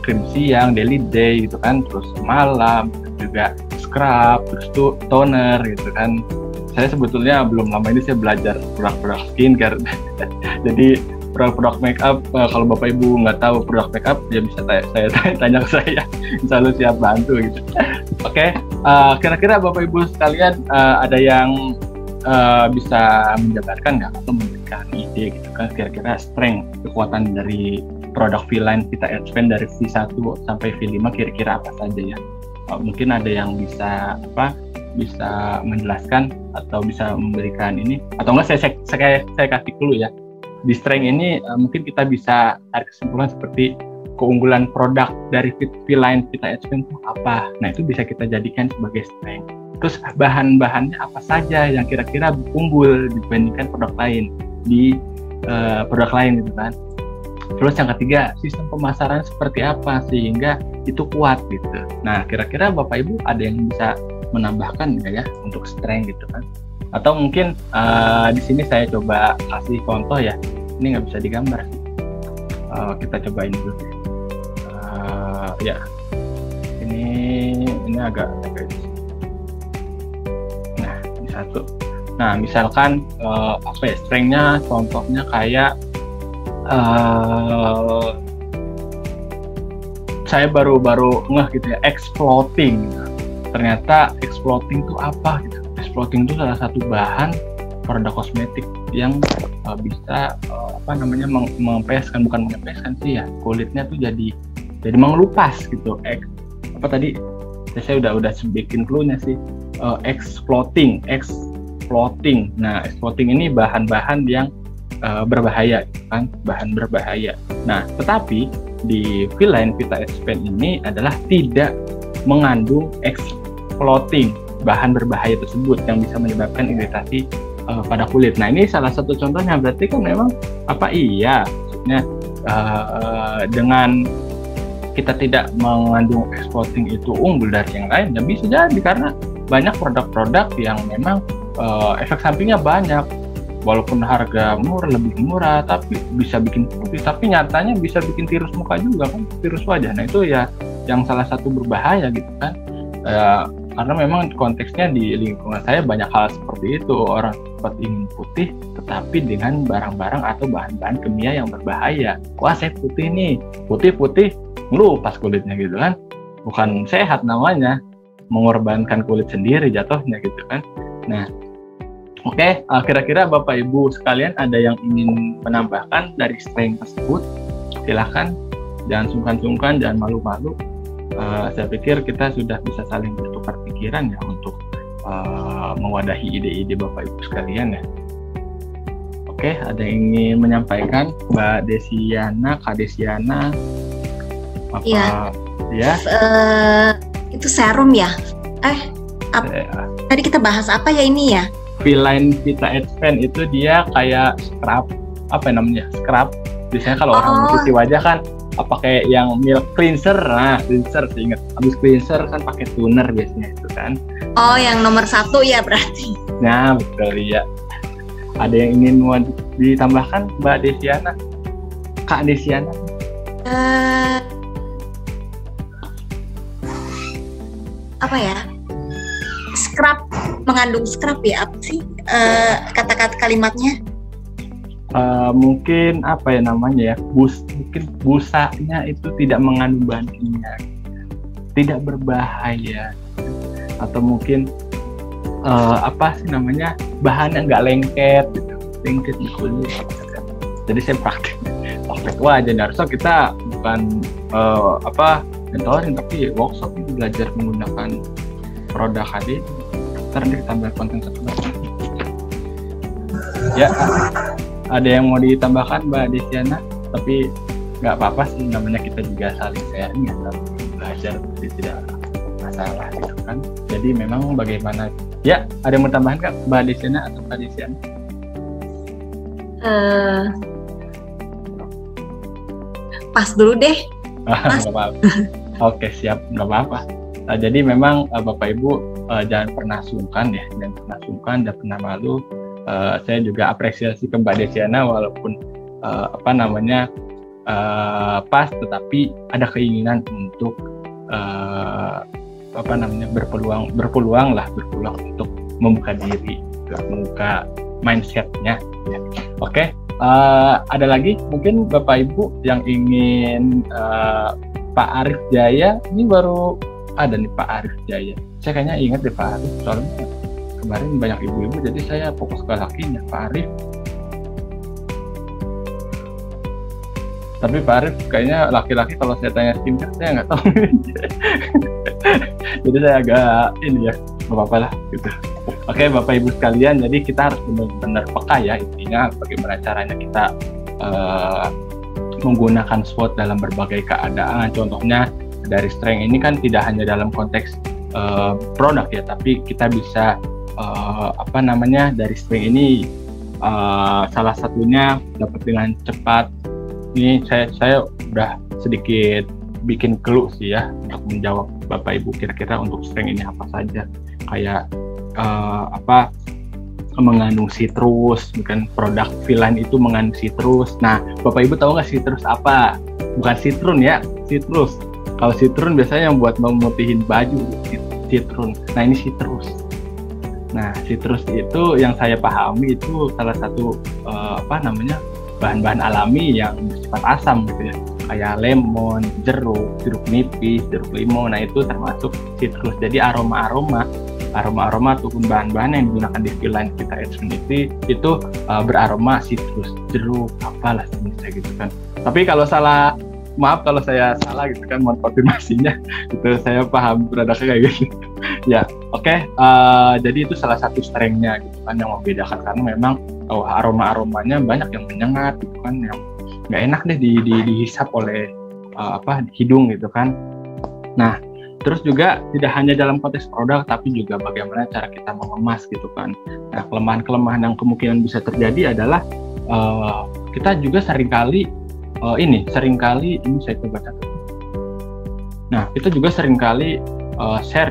krim siang, daily day gitu kan, terus malam juga scrub, terus toner gitu kan. saya sebetulnya belum lama ini saya belajar produk-produk skincare. Jadi produk-produk make up, kalau Bapak Ibu nggak tahu produk make up, ya bisa tanya ke saya. Insya Allah siap bantu gitu. Oke, kira-kira Bapak Ibu sekalian ada yang bisa menjabarkan nggak atau memberikan ide gitu kan, kira-kira strength, kekuatan dari produk V-Line Vita Advance dari V1 sampai V5 kira-kira apa saja ya? Mungkin ada yang bisa menjelaskan atau bisa memberikan ini, atau enggak saya kasih dulu ya. Di strength ini mungkin kita bisa tarik kesimpulan seperti keunggulan produk dari V-Line Vita Advance itu apa. Nah, itu bisa kita jadikan sebagai strength. Terus bahan-bahannya apa saja yang kira-kira unggul dibandingkan produk lain di produk lain gitu kan. Terus yang ketiga, sistem pemasaran seperti apa sehingga itu kuat gitu. Nah, kira-kira Bapak Ibu ada yang bisa menambahkan nggak ya untuk strength gitu kan? Atau mungkin di sini saya coba kasih contoh ya. Ini nggak bisa digambar sih. Kita cobain dulu. Ya, ini agak. Nah, ini satu. Nah, misalkan apa ya strength-nya? Contohnya kayak saya baru ngeh gitu ya, exploiting. Ternyata exploiting itu apa gitu? Exploiting itu salah satu bahan produk kosmetik yang bisa mengempeskan, bukan mengempeskan sih ya, kulitnya tuh jadi mengelupas gitu. Apa tadi? Saya udah bikin clue-nya sih. Exploiting. Nah, exploiting ini bahan-bahan yang berbahaya kan, bahan berbahaya. Nah, tetapi di V-Line Vita Advance ini adalah tidak mengandung exploiting, bahan berbahaya tersebut yang bisa menyebabkan iritasi pada kulit. Nah, ini salah satu contohnya, berarti kan memang maksudnya dengan kita tidak mengandung exploiting itu unggul dari yang lain, ya bisa jadi karena banyak produk-produk yang memang efek sampingnya banyak. Walaupun harga lebih murah, tapi bisa bikin putih, tapi nyatanya bisa bikin tirus muka juga kan, tirus wajah. Nah, itu ya yang salah satu berbahaya gitu kan. Karena memang konteksnya di lingkungan saya banyak hal seperti itu, orang cepat ingin putih tetapi dengan barang-barang atau bahan-bahan kimia yang berbahaya. Wah, saya putih nih, putih ngelupas kulitnya gitu kan, bukan sehat namanya, mengorbankan kulit sendiri jatuhnya gitu kan. Nah, oke, kira-kira Bapak Ibu sekalian ada yang ingin menambahkan dari strength tersebut? Silahkan, jangan sungkan-sungkan, jangan malu-malu. Saya pikir kita sudah bisa saling bertukar pikiran ya untuk mewadahi ide-ide Bapak Ibu sekalian ya. Oke, ada yang ingin menyampaikan? Mbak Desiana, Kak Desiana? Iya. Ya? Itu serum ya? Tadi kita bahas apa ya ini ya? V-Line Vita Advance itu dia kayak scrub, apa namanya, scrub. Biasanya kalau orang mencuci wajah kan pakai yang milk cleanser. Nah, cleanser ingat, habis cleanser kan pakai toner biasanya itu kan. Oh, yang nomor 1 ya berarti. Nah, betul ya. Ada yang ingin ditambahkan Mbak Desiana, Kak Desiana? Apa ya? Scrub, mengandung scrub ya, apa sih kata-kata kalimatnya? Mungkin apa ya namanya ya, mungkin busanya itu tidak mengandung bahan kimia, tidak berbahaya, atau mungkin apa sih namanya, bahan yang nggak lengket gitu, lengket di kulit. Jadi saya praktek wajah, harusnya kita bukan mentoring tapi workshop itu belajar menggunakan produk HD. Ntar ditambah konten satu lagi. Ya, ada yang mau ditambahkan Mbak Desiana? Tapi nggak apa-apa sih, namanya kita juga saling sharing ya, belajar, jadi tidak masalah gitu kan. Jadi memang bagaimana? Ya, ada yang mau tambahkan Kak Mbak Desiana atau Mbak Desiana? Pas dulu deh. Nggak apa-apa. Oke, siap, nggak apa-apa. Jadi memang Bapak Ibu jangan pernah sungkan ya, jangan pernah malu. Saya juga apresiasi ke Mbak Desiana walaupun pas, tetapi ada keinginan untuk berpeluang untuk membuka diri gitu, membuka mindsetnya. Ya. Oke, ada lagi mungkin Bapak Ibu yang ingin Pak Arif Jaya, ini baru ada nih Pak Arif Jaya. Saya kayaknya ingat deh Pak Arif, soalnya kemarin banyak ibu-ibu, jadi saya fokus ke lakinya Pak Arif. Tapi Pak Arif kayaknya laki-laki, kalau saya tanya singkat saya nggak tahu. Jadi saya agak ini ya, nggak apa-apa lah gitu. Oke Bapak Ibu sekalian, jadi kita harus benar-benar peka ya, intinya bagaimana caranya kita menggunakan SWOT dalam berbagai keadaan. Contohnya dari strength ini kan tidak hanya dalam konteks produk ya, tapi kita bisa dari strength ini salah satunya dapat dengan cepat. Ini saya udah sedikit bikin clue sih ya untuk menjawab Bapak Ibu kira-kira untuk strength ini apa saja, kayak mengandung citrus, bukan produk Villain itu mengandung citrus. Nah Bapak Ibu tahu nggak citrus apa? Bukan citrun ya, citrus. Kalau citrun biasanya yang buat memutihin baju, citrun. Nah ini citrus. Nah citrus itu yang saya pahami itu salah satu bahan-bahan alami yang bersifat asam gitu ya, kayak lemon, jeruk nipis, jeruk limau. Nah itu termasuk citrus. Jadi aroma-aroma ataupun bahan-bahan yang digunakan di Villain kita Infinity itu beraroma citrus, jeruk, apalah sejenisnya gitu kan. Tapi kalau salah, maaf kalau saya salah gitu kan, mohon konfirmasinya gitu, saya paham produknya kayak gitu. Ya, oke. Jadi itu salah satu strength-nya gitu kan, yang membedakan, karena memang aroma-aromanya banyak yang menyengat gitu kan, yang nggak enak deh dihisap oleh hidung gitu kan. Nah, terus juga tidak hanya dalam konteks produk, tapi juga bagaimana cara kita mengemas gitu kan. Nah, kelemahan-kelemahan yang kemungkinan bisa terjadi adalah kita juga seringkali ini saya coba catat. Nah, kita juga seringkali share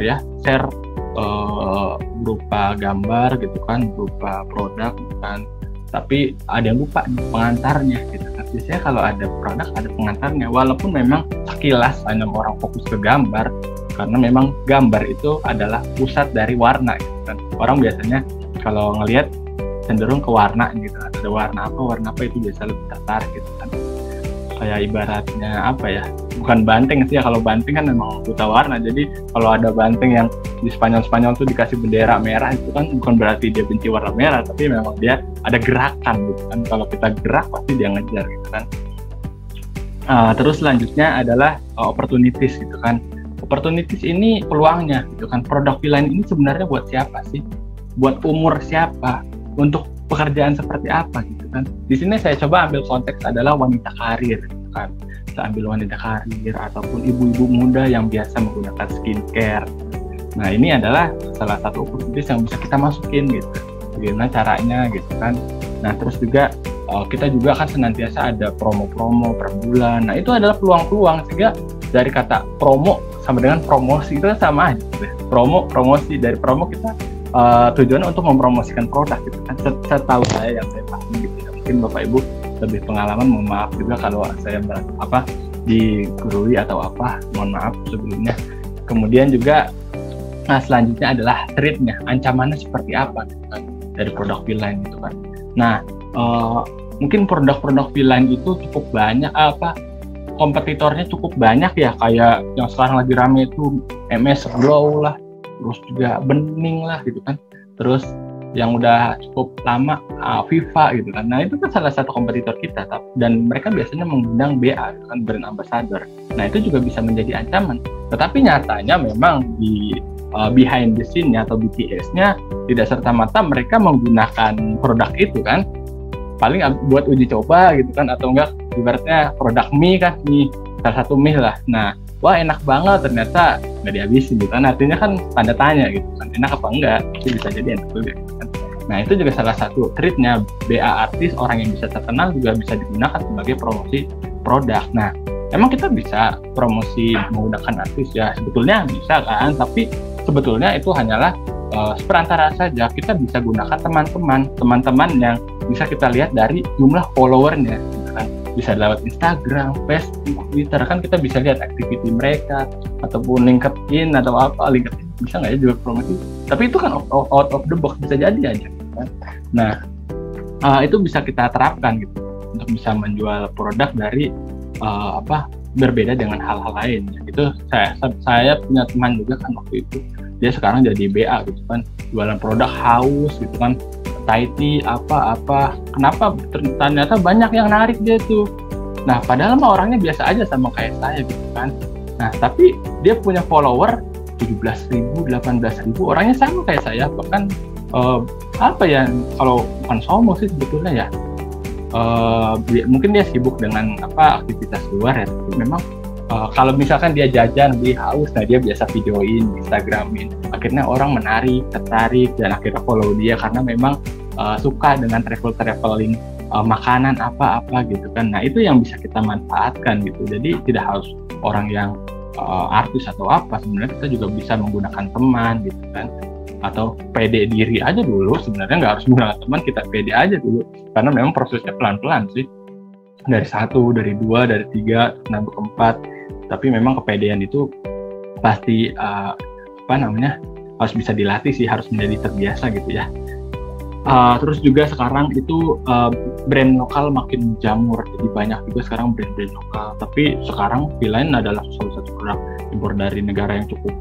berupa gambar gitu kan, berupa produk gitu kan. Tapi ada yang lupa pengantarnya gitu kan. Biasanya kalau ada produk ada pengantarnya, walaupun memang sekilas hanya orang fokus ke gambar, karena memang gambar itu adalah pusat dari warna gitu kan. Orang biasanya kalau ngelihat cenderung ke warna gitu, ada warna apa itu biasa lebih tertarik gitu kan. Kayak ibaratnya bukan banteng sih ya, kalau banteng kan memang buta warna. Jadi kalau ada banteng yang di Spanyol tuh dikasih bendera merah, itu kan bukan berarti dia benci warna merah, tapi memang dia ada gerakan gitu kan. Kalau kita gerak pasti dia ngejar gitu kan. Terus selanjutnya adalah opportunities gitu kan. Opportunities ini peluangnya gitu kan. Produk Villain ini sebenarnya buat siapa sih? Buat umur siapa? Untuk pekerjaan seperti apa gitu kan. Di sini saya coba ambil konteks adalah wanita karir gitu kan. Saya ambil wanita karir ataupun ibu-ibu muda yang biasa menggunakan skincare. Nah ini adalah salah satu opportunities yang bisa kita masukin gitu. Bagaimana caranya gitu kan. Nah terus juga kita juga kan senantiasa ada promo-promo per bulan. Nah itu adalah peluang-peluang, sehingga dari kata promo sama dengan promosi itu sama aja gitu. Promosi, dari promo kita tujuannya untuk mempromosikan produk gitu kan. Setahu saya yang saya pahami gitu ya. Mungkin Bapak Ibu lebih pengalaman, mohon maaf juga kalau saya digurui atau mohon maaf sebelumnya. Kemudian juga selanjutnya adalah threat-nya, ancamannya seperti apa gitu kan, dari produk Villain gitu kan. Nah mungkin produk-produk Villain itu cukup banyak, kompetitornya cukup banyak ya, kayak yang sekarang lagi rame itu MS Glow lah, terus juga Bening lah gitu kan, terus yang udah cukup lama Viva gitu kan. Nah itu kan salah satu kompetitor kita, dan mereka biasanya mengundang BA gitu kan, brand ambassador. Nah itu juga bisa menjadi ancaman, tetapi nyatanya memang di behind the scene-nya atau BTS-nya tidak serta-merta mereka menggunakan produk itu kan, paling buat uji coba gitu kan, atau enggak ibaratnya produk mie kan, salah satu mie lah. Nah wah enak banget, ternyata nggak dihabisin gitu kan, artinya kan tanda tanya gitu kan, enak apa enggak, itu bisa jadi enak juga gitu kan. Nah itu juga salah satu treatnya BA artis, orang yang bisa terkenal juga bisa digunakan sebagai promosi produk. Nah emang kita bisa promosi menggunakan artis ya, sebetulnya bisa kan, tapi sebetulnya itu hanyalah perantara saja. Kita bisa gunakan teman-teman yang bisa kita lihat dari jumlah followernya gitu kan. Bisa lewat Instagram, Facebook, Twitter kan kita bisa lihat aktiviti mereka, ataupun LinkedIn atau LinkedIn bisa nggak ya juga promosi, tapi itu kan out of the box, bisa jadi aja kan. Nah, itu bisa kita terapkan gitu untuk bisa menjual produk dari berbeda dengan hal-hal lain. Itu saya punya teman juga kan waktu itu, dia sekarang jadi BA gitu kan, jualan produk haus gitu kan, Thai tea apa, kenapa ternyata banyak yang narik dia tuh. Nah padahal mah orangnya biasa aja sama kayak saya gitu kan. Nah tapi dia punya follower 17.000, 18.000, orangnya sama kayak saya, bahkan kalau bukan sombong sih sebetulnya ya, mungkin dia sibuk dengan aktivitas luar ya, tapi memang kalau misalkan dia jajan beli haus, nah dia biasa videoin, Instagramin, akhirnya orang tertarik dan akhirnya follow dia karena memang suka dengan traveling makanan apa gitu kan. Nah itu yang bisa kita manfaatkan gitu. Jadi tidak harus orang yang artis atau apa, sebenarnya kita juga bisa menggunakan teman gitu kan, atau pede diri aja dulu. Sebenarnya nggak harus menggunakan teman, kita pede aja dulu, karena memang prosesnya pelan-pelan sih, dari 1, dari 2, dari 3, nambah ke 4, tapi memang kepedean itu pasti harus bisa dilatih sih, harus menjadi terbiasa gitu ya. Terus juga sekarang itu brand lokal makin jamur, jadi banyak juga sekarang brand-brand lokal. Tapi sekarang Beeline adalah salah satu produk impor dari negara yang cukup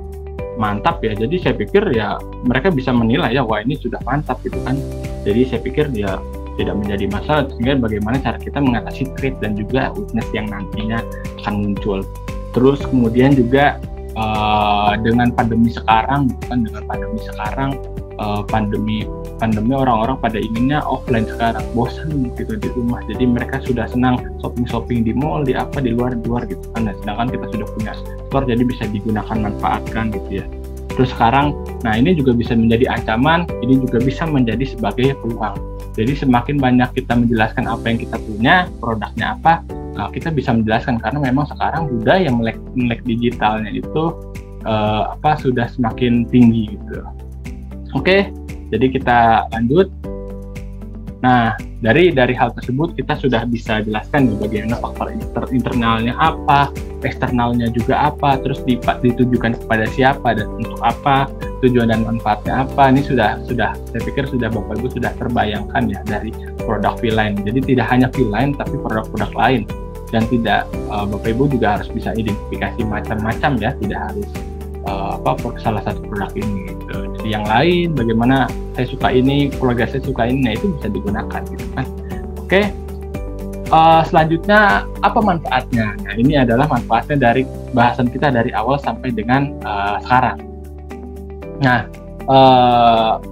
mantap ya. Jadi saya pikir ya mereka bisa menilai ya, wah ini sudah mantap gitu kan. Jadi saya pikir ya tidak menjadi masalah, sehingga bagaimana cara kita mengatasi trade dan juga weakness yang nantinya akan muncul. Terus kemudian juga dengan pandemi sekarang, pandemi orang-orang pada inginnya offline sekarang, bosan gitu di rumah, jadi mereka sudah senang shopping di mall, di luar gitu kan. Nah, sedangkan kita sudah punya store, jadi bisa digunakan, manfaatkan gitu ya. Terus sekarang, nah ini juga bisa menjadi ancaman, ini juga bisa menjadi sebagai peluang. Jadi semakin banyak kita menjelaskan apa yang kita punya, produknya apa, kita bisa menjelaskan, karena memang sekarang budaya melek digitalnya itu sudah semakin tinggi gitu. Oke, jadi kita lanjut. Nah, dari hal tersebut kita sudah bisa jelaskan bagaimana faktor internalnya apa, eksternalnya juga apa, terus ditujukan kepada siapa dan untuk apa, tujuan dan manfaatnya apa. Ini sudah saya pikir sudah Bapak Ibu sudah terbayangkan ya dari produk Beeline. Jadi tidak hanya Beeline tapi produk-produk lain, dan tidak Bapak Ibu juga harus bisa identifikasi macam-macam ya, tidak harus salah satu produk ini gitu. Jadi yang lain, bagaimana saya suka ini, keluarga saya suka ini, nah itu bisa digunakan gitu kan. Oke, selanjutnya apa manfaatnya? Nah ini adalah manfaatnya dari bahasan kita dari awal sampai dengan sekarang. Nah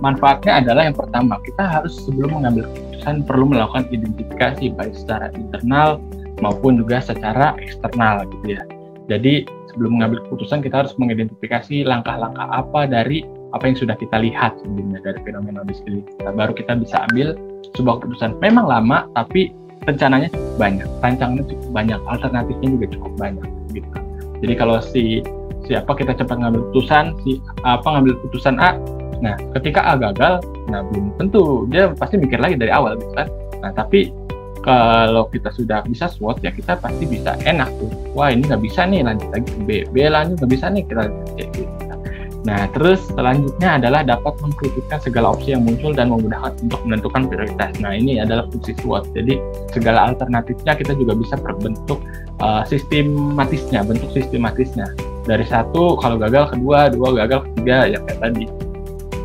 manfaatnya adalah yang pertama, kita harus sebelum mengambil keputusan perlu melakukan identifikasi baik secara internal maupun juga secara eksternal gitu ya. Jadi sebelum mengambil keputusan kita harus mengidentifikasi langkah-langkah apa dari apa yang sudah kita lihat sebelumnya dari fenomena di sekeliling kita, baru kita bisa ambil sebuah keputusan. Memang lama tapi rencananya cukup banyak, rancangannya cukup banyak, alternatifnya juga cukup banyak gitu. Jadi kalau kita cepat ngambil keputusan, ngambil keputusan A, nah ketika A gagal, nah belum tentu dia pasti mikir lagi dari awal gitu kan. Nah tapi kalau kita sudah bisa SWOT ya kita pasti bisa enak tuh. Wah ini nggak bisa nih, lanjut lagi ke B lanjut nggak bisa nih, kita lanjut kayak gitu. Nah terus selanjutnya adalah dapat mengkritikkan segala opsi yang muncul dan memudahkan untuk menentukan prioritas. Nah ini adalah fungsi SWOT. Jadi segala alternatifnya kita juga bisa berbentuk bentuk sistematisnya. Dari 1 kalau gagal ke 2 gagal ke 3 ya kayak tadi.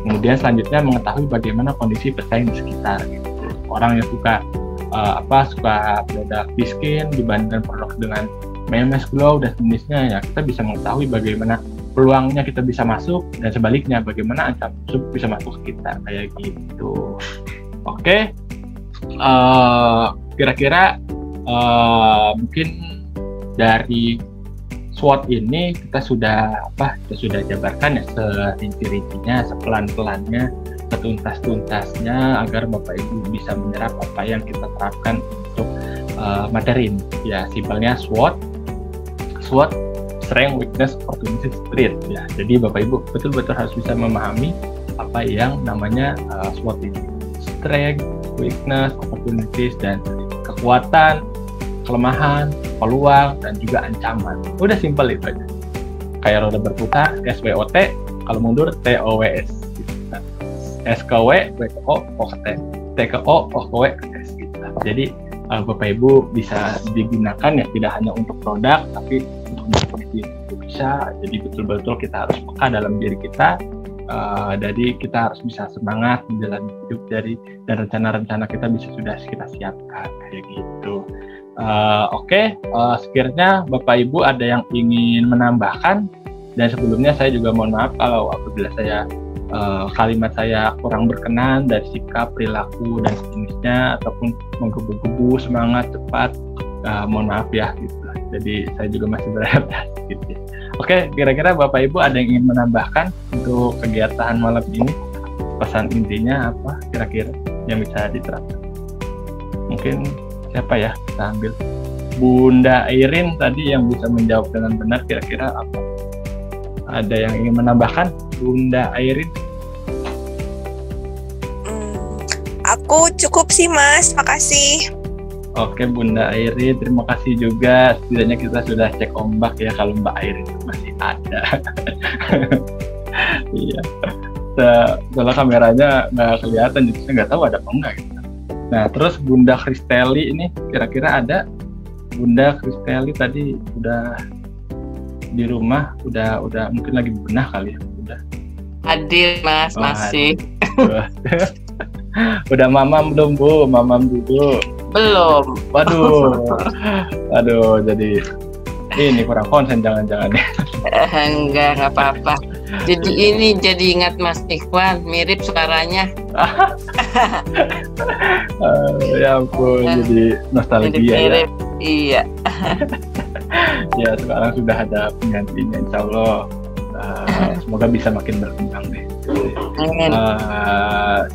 Kemudian selanjutnya mengetahui bagaimana kondisi pesaing di sekitar gitu. Orang yang suka produk Biskin dibandingkan produk dengan memes, glow dan jenisnya ya, kita bisa mengetahui bagaimana peluangnya kita bisa masuk dan sebaliknya bagaimana ancaman bisa masuk ke kita kayak gitu. Oke, kira-kira mungkin dari SWOT ini kita sudah jabarkan ya serinci-rincinya, sepelan-pelannya, setuntas-tuntasnya agar Bapak Ibu bisa menyerap apa yang kita terapkan untuk materi ini. Ya, simpelnya SWOT, strength, weakness, opportunities, threat. Ya, jadi Bapak Ibu betul-betul harus bisa memahami apa yang namanya SWOT ini. Strength, weakness, opportunities, dan kekuatan, kelemahan, peluang, dan juga ancaman. Udah simpel itu aja. Kayak roda berputar, SWOT, kalau mundur TOWS. SKW, WKO, O ke T, T ke O, O ke W ke S gitu. Jadi Bapak Ibu bisa digunakan ya tidak hanya untuk produk tapi untuk bisnis juga bisa. Jadi betul-betul kita harus peka dalam diri kita. Jadi kita harus bisa semangat menjalani hidup dan rencana-rencana kita sudah kita siapkan kayak gitu. Oke, sekiranya Bapak Ibu ada yang ingin menambahkan, dan sebelumnya saya juga mohon maaf kalau apabila kalimat saya kurang berkenan dari sikap, perilaku dan sejenisnya ataupun menggebu-gebu, semangat, cepat, mohon maaf ya gitu. Jadi saya juga masih beradaptasi gitu ya. Oke, kira-kira Bapak Ibu ada yang ingin menambahkan untuk kegiatan malam ini? Pesan intinya apa kira-kira yang bisa diterapkan? Mungkin siapa ya, kita ambil Bunda Irin tadi yang bisa menjawab dengan benar, kira-kira apa? Ada yang ingin menambahkan, Bunda Irin? Aku cukup sih Mas, makasih. Oke Bunda Irin, terima kasih juga. Setidaknya kita sudah cek ombak ya kalau Mbak Irin masih ada. Iya. Soalnya kameranya nggak kelihatan, jadi saya nggak tahu ada apa enggak gitu. Nah terus Bunda Kristeli ini kira-kira ada? Bunda Kristeli tadi udah di rumah, udah mungkin lagi bebenah kali ya, udah. Hadir Mas, masih. Udah mamam belum Bu? Mamam dulu. Belum. Waduh, jadi ini kurang konsen jangan-jangan ya. Enggak apa-apa. Jadi ingat Mas Ikhwan, mirip suaranya. Ya ampun, jadi nostalgia mirip. Ya. Iya. Ya sekarang sudah ada penggantinya, insya Allah. Semoga bisa makin berkembang deh.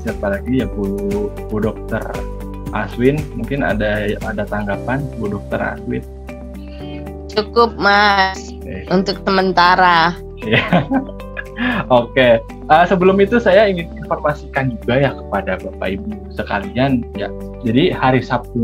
Siapa lagi ya Bu Dokter Aswin, mungkin ada tanggapan Bu Dokter Aswin? Cukup Mas, untuk sementara. Oke. Sebelum itu saya ingin informasikan juga ya kepada Bapak Ibu sekalian ya. Jadi hari Sabtu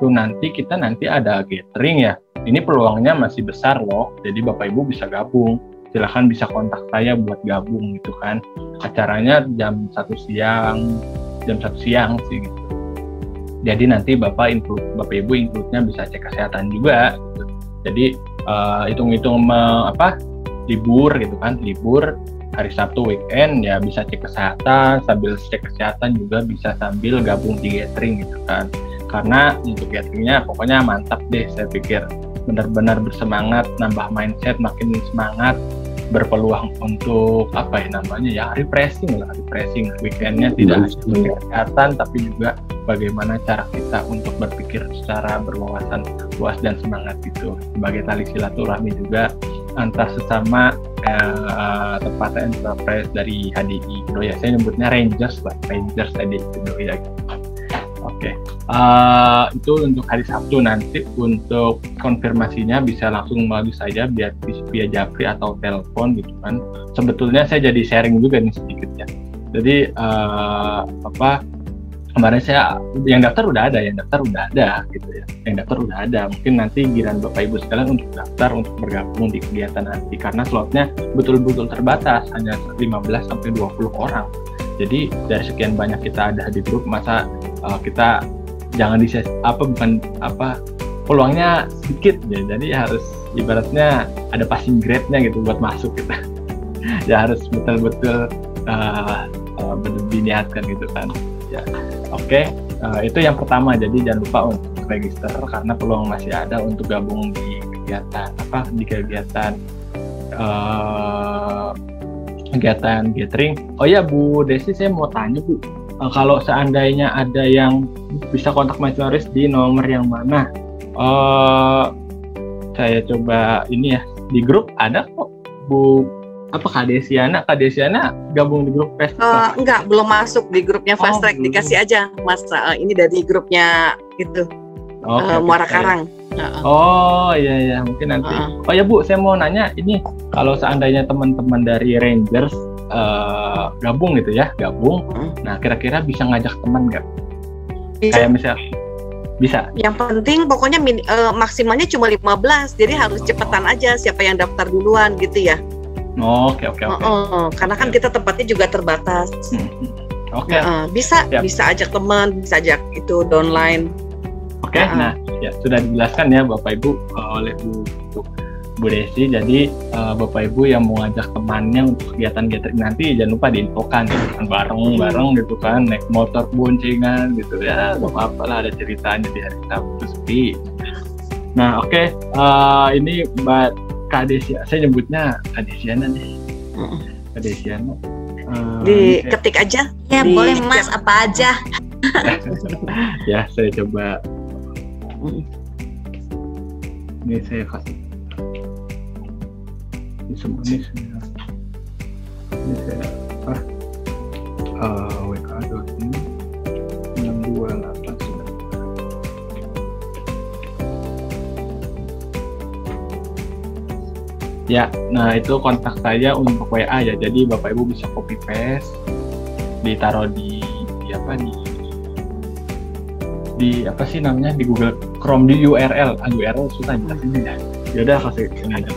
nanti kita ada gathering ya. Ini peluangnya masih besar loh. Jadi Bapak Ibu bisa gabung. Silahkan bisa kontak saya buat gabung gitu kan. Acaranya jam 1 siang sih gitu. Jadi nanti Bapak Ibu include-nya bisa cek kesehatan juga gitu. Jadi hitung-hitung libur gitu kan, libur hari Sabtu weekend ya bisa cek kesehatan, sambil cek kesehatan juga bisa sambil gabung di gathering gitu kan. Karena untuk gatheringnya pokoknya mantap deh, saya pikir benar-benar bersemangat, nambah mindset, makin semangat, berpeluang untuk refreshing weekendnya tidak hanya kesehatan tapi juga bagaimana cara kita untuk berpikir secara berwawasan luas dan semangat gitu, sebagai tali silaturahmi juga antar sesama tempatan enterprise dari HDI Doya. Saya nyebutnya Rangers HDI Doya gitu. Oke. Itu untuk hari Sabtu nanti. Untuk konfirmasinya bisa langsung melalui saya via Japri atau telepon gitu kan. Sebetulnya saya jadi sharing juga nih sedikit ya. Jadi kemarin yang daftar udah ada gitu ya. Yang daftar udah ada. Mungkin nanti giliran Bapak Ibu sekalian untuk daftar untuk bergabung di kegiatan nanti, karena slotnya betul-betul terbatas, hanya 15 sampai 20 orang. Jadi dari sekian banyak kita ada di grup, masa kita jangan peluangnya sedikit ya. Jadi harus ibaratnya ada passing grade-nya gitu buat masuk gitu. Ya harus betul-betul diniatkan gitu kan. Ya. Oke, itu yang pertama. Jadi jangan lupa untuk register karena peluang masih ada untuk gabung di kegiatan gathering. Oh ya Bu Desi, saya mau tanya Bu, kalau seandainya ada yang bisa kontak Mas Yoris di nomor yang mana? Saya coba ini ya, di grup ada kok Bu. Kak Desiana gabung di grup Fast Track? Enggak, belum masuk di grupnya Fast Track. Dikasih aja Mas, ini dari grupnya itu Muara Karang. Oh iya mungkin nanti. Oh ya Bu, saya mau nanya ini, kalau seandainya teman-teman dari Rangers gabung gitu ya, nah kira-kira bisa ngajak teman nggak? Kayak misal bisa. Yang penting pokoknya maksimalnya cuma 15, jadi harus cepetan aja siapa yang daftar duluan gitu ya. Oke. Karena kan kita tempatnya juga terbatas. Oke. Bisa ajak teman, bisa ajak itu downline. Oke. Nah, ya sudah dijelaskan ya Bapak Ibu oleh Bu Desi. Jadi Bapak Ibu yang mau ngajak temannya untuk kegiatan gathering nanti jangan lupa diinfokan gitu kan, bareng gitu kan, naik motor boncengan gitu ya, nggak apa-apa lah, ada ceritanya di hari Sabtu sepi. Nah oke. Ini Mbak Kak Desia, saya nyebutnya Kak Desiana deh. Kak Desiana. Diketik aja. Ya boleh Mas, apa aja. Ya saya coba. Ini saya kasih. Ini semua ini saya WK.628 sudah. Ya, nah itu kontak saya untuk WA ya. Jadi Bapak Ibu bisa copy paste, ditaruh di apa sih namanya, di Google Chrome, di URL susah jelasinnya ya. Yaudah kasih ini aja.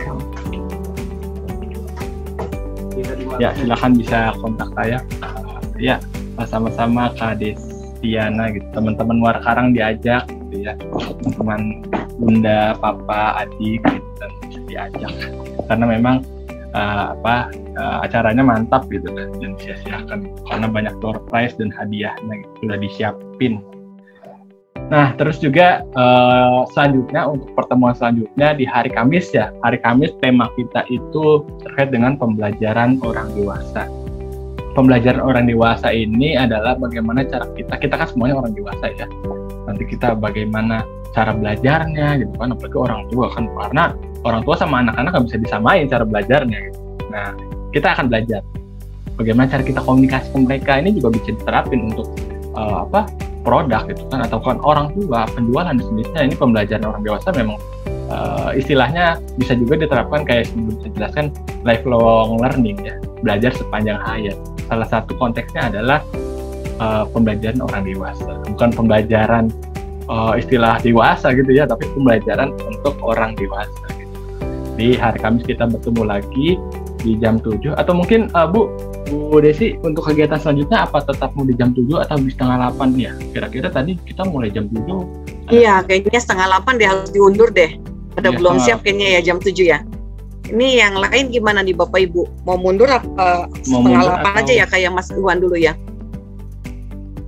Ya silakan bisa kontak saya. Ya sama-sama Kak Desiana gitu. Teman-teman Warkarang diajak gitu ya. Teman Bunda, Papa, Adik gitu, dan bisa diajak. Karena memang acaranya mantap gitu dan sia-siakan karena banyak door prize dan hadiahnya gitu, sudah disiapin. Nah terus juga selanjutnya untuk pertemuan selanjutnya di hari Kamis ya. Hari Kamis tema kita itu terkait dengan pembelajaran orang dewasa. Pembelajaran orang dewasa ini adalah bagaimana cara kita kan semuanya orang dewasa ya. Nanti kita bagaimana cara belajarnya gitu kan, apalagi orang tua kan, karena orang tua sama anak-anak nggak bisa disamain cara belajarnya gitu. Nah kita akan belajar bagaimana cara kita komunikasi ke mereka. Ini juga bisa diterapin untuk produk gitu kan, atau kan orang tua, penjualan bisnisnya. Ini pembelajaran orang dewasa memang istilahnya bisa juga diterapkan kayak sebelum saya jelaskan lifelong learning ya, belajar sepanjang hayat. Salah satu konteksnya adalah pembelajaran orang dewasa, bukan pembelajaran istilah dewasa gitu ya, tapi pembelajaran untuk orang dewasa gitu. Di hari Kamis kita bertemu lagi di jam 7, atau mungkin Bu Desi untuk kegiatan selanjutnya apa tetap mau di jam 7 atau di setengah 8 ya? Kira-kira tadi kita mulai jam 7. Iya, kayaknya setengah 8 deh, harus diundur deh. Pada belum siap kayaknya ya jam 7 ya. Ini yang lain gimana nih Bapak Ibu? Mau mundur apa setengah 8 aja ya kayak Mas Iwan dulu ya?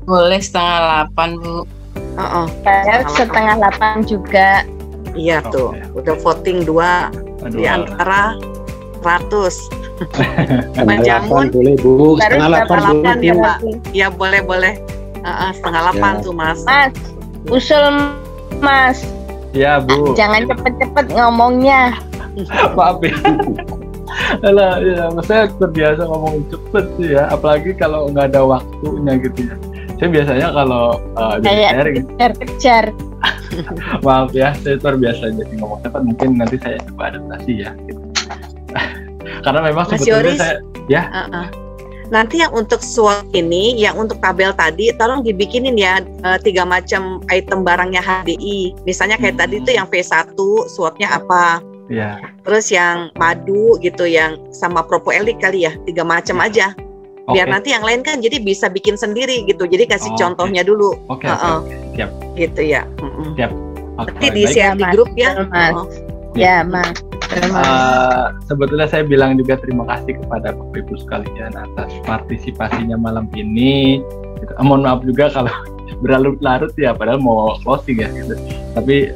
Boleh setengah 8 Bu. Saya setengah 8 juga. Iya tuh, udah voting 2 di antara 100. Menjamun boleh Bu, setengah 8 ya Pak. Ya boleh. Setengah 8 tuh Mas. Mas, usul Mas. Ya Bu. Jangan cepet-cepet ngomongnya. Maaf ya. Alah, ya, saya terbiasa ngomong cepet sih ya, apalagi kalau nggak ada waktunya gitu ya. Saya biasanya kalau kejar. Maaf ya, saya terbiasa jadi ngomong cepat. Mungkin nanti saya coba adaptasi ya. Gitu. Karena memang sebetulnya saya ya. Nanti yang untuk SWOT ini, yang untuk tabel tadi, tolong dibikinin ya 3 macam item barangnya HDI. Misalnya kayak tadi itu yang V1, SWOT-nya apa? Ya. Terus yang madu gitu, yang sama propoelik kali ya, 3 macam aja. Biar nanti yang lain kan jadi bisa bikin sendiri gitu. Jadi kasih contohnya dulu. Oke. Siap. Gitu ya. Siap. Nanti di-share di grup ya. Ya, Mas. Sebetulnya saya bilang juga terima kasih kepada Bapak Ibu sekalian atas partisipasinya malam ini. Mohon maaf juga kalau berlarut-larut ya, padahal mau closing ya gitu. Tapi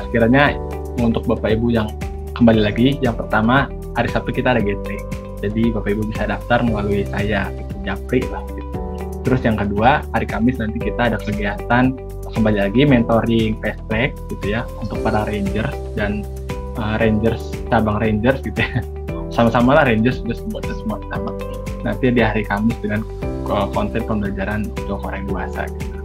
sekiranya untuk Bapak Ibu yang kembali lagi, yang pertama hari Sabtu kita ada gathering. Jadi Bapak Ibu bisa daftar melalui saya, gitu, Japri lah gitu. Terus yang kedua, hari Kamis nanti kita ada kegiatan kembali lagi mentoring fast track gitu ya, untuk para Rangers dan Rangers, cabang Rangers gitu ya. Sama-sama lah Rangers, sudah semua sama. Nanti di hari Kamis dengan konten pembelajaran untuk orang dewasa gitu.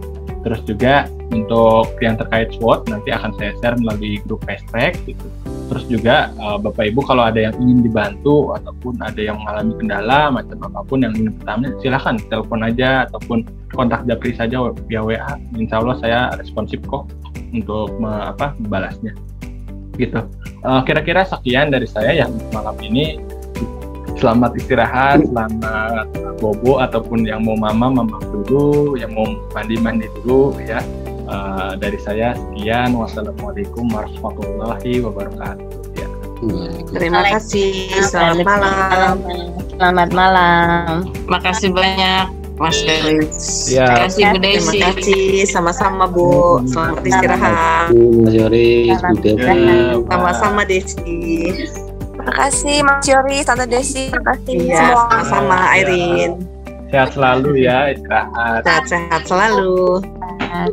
Terus juga untuk yang terkait SWOT nanti akan saya share melalui grup fast track gitu. Terus juga Bapak Ibu kalau ada yang ingin dibantu ataupun ada yang mengalami kendala macam apapun yang ingin bertanya, silahkan telepon aja ataupun kontak Japri saja via WA. Insya Allah saya responsif kok untuk membalasnya. Gitu. Kira-kira sekian dari saya yang malam ini. Selamat istirahat, selamat bobo ataupun yang mau mama dulu, yang mau mandi dulu ya. Dari saya sekian. Wassalamualaikum warahmatullahi wabarakatuh. Ya. Terima kasih. Selamat malam. Selamat malam. Makasih banyak Mas Yoris. Ya. Terima kasih Bu Desi. Terima kasih. Sama-sama Bu. Selamat istirahat. Mas Yoris, Bu Devi. Sama-sama Desi. Terima kasih Mas Yoris, Tante Desi. Terima kasih Iya, semua. sama-sama Airin. Sehat selalu ya, istirahat. Sehat-sehat selalu. Selamat.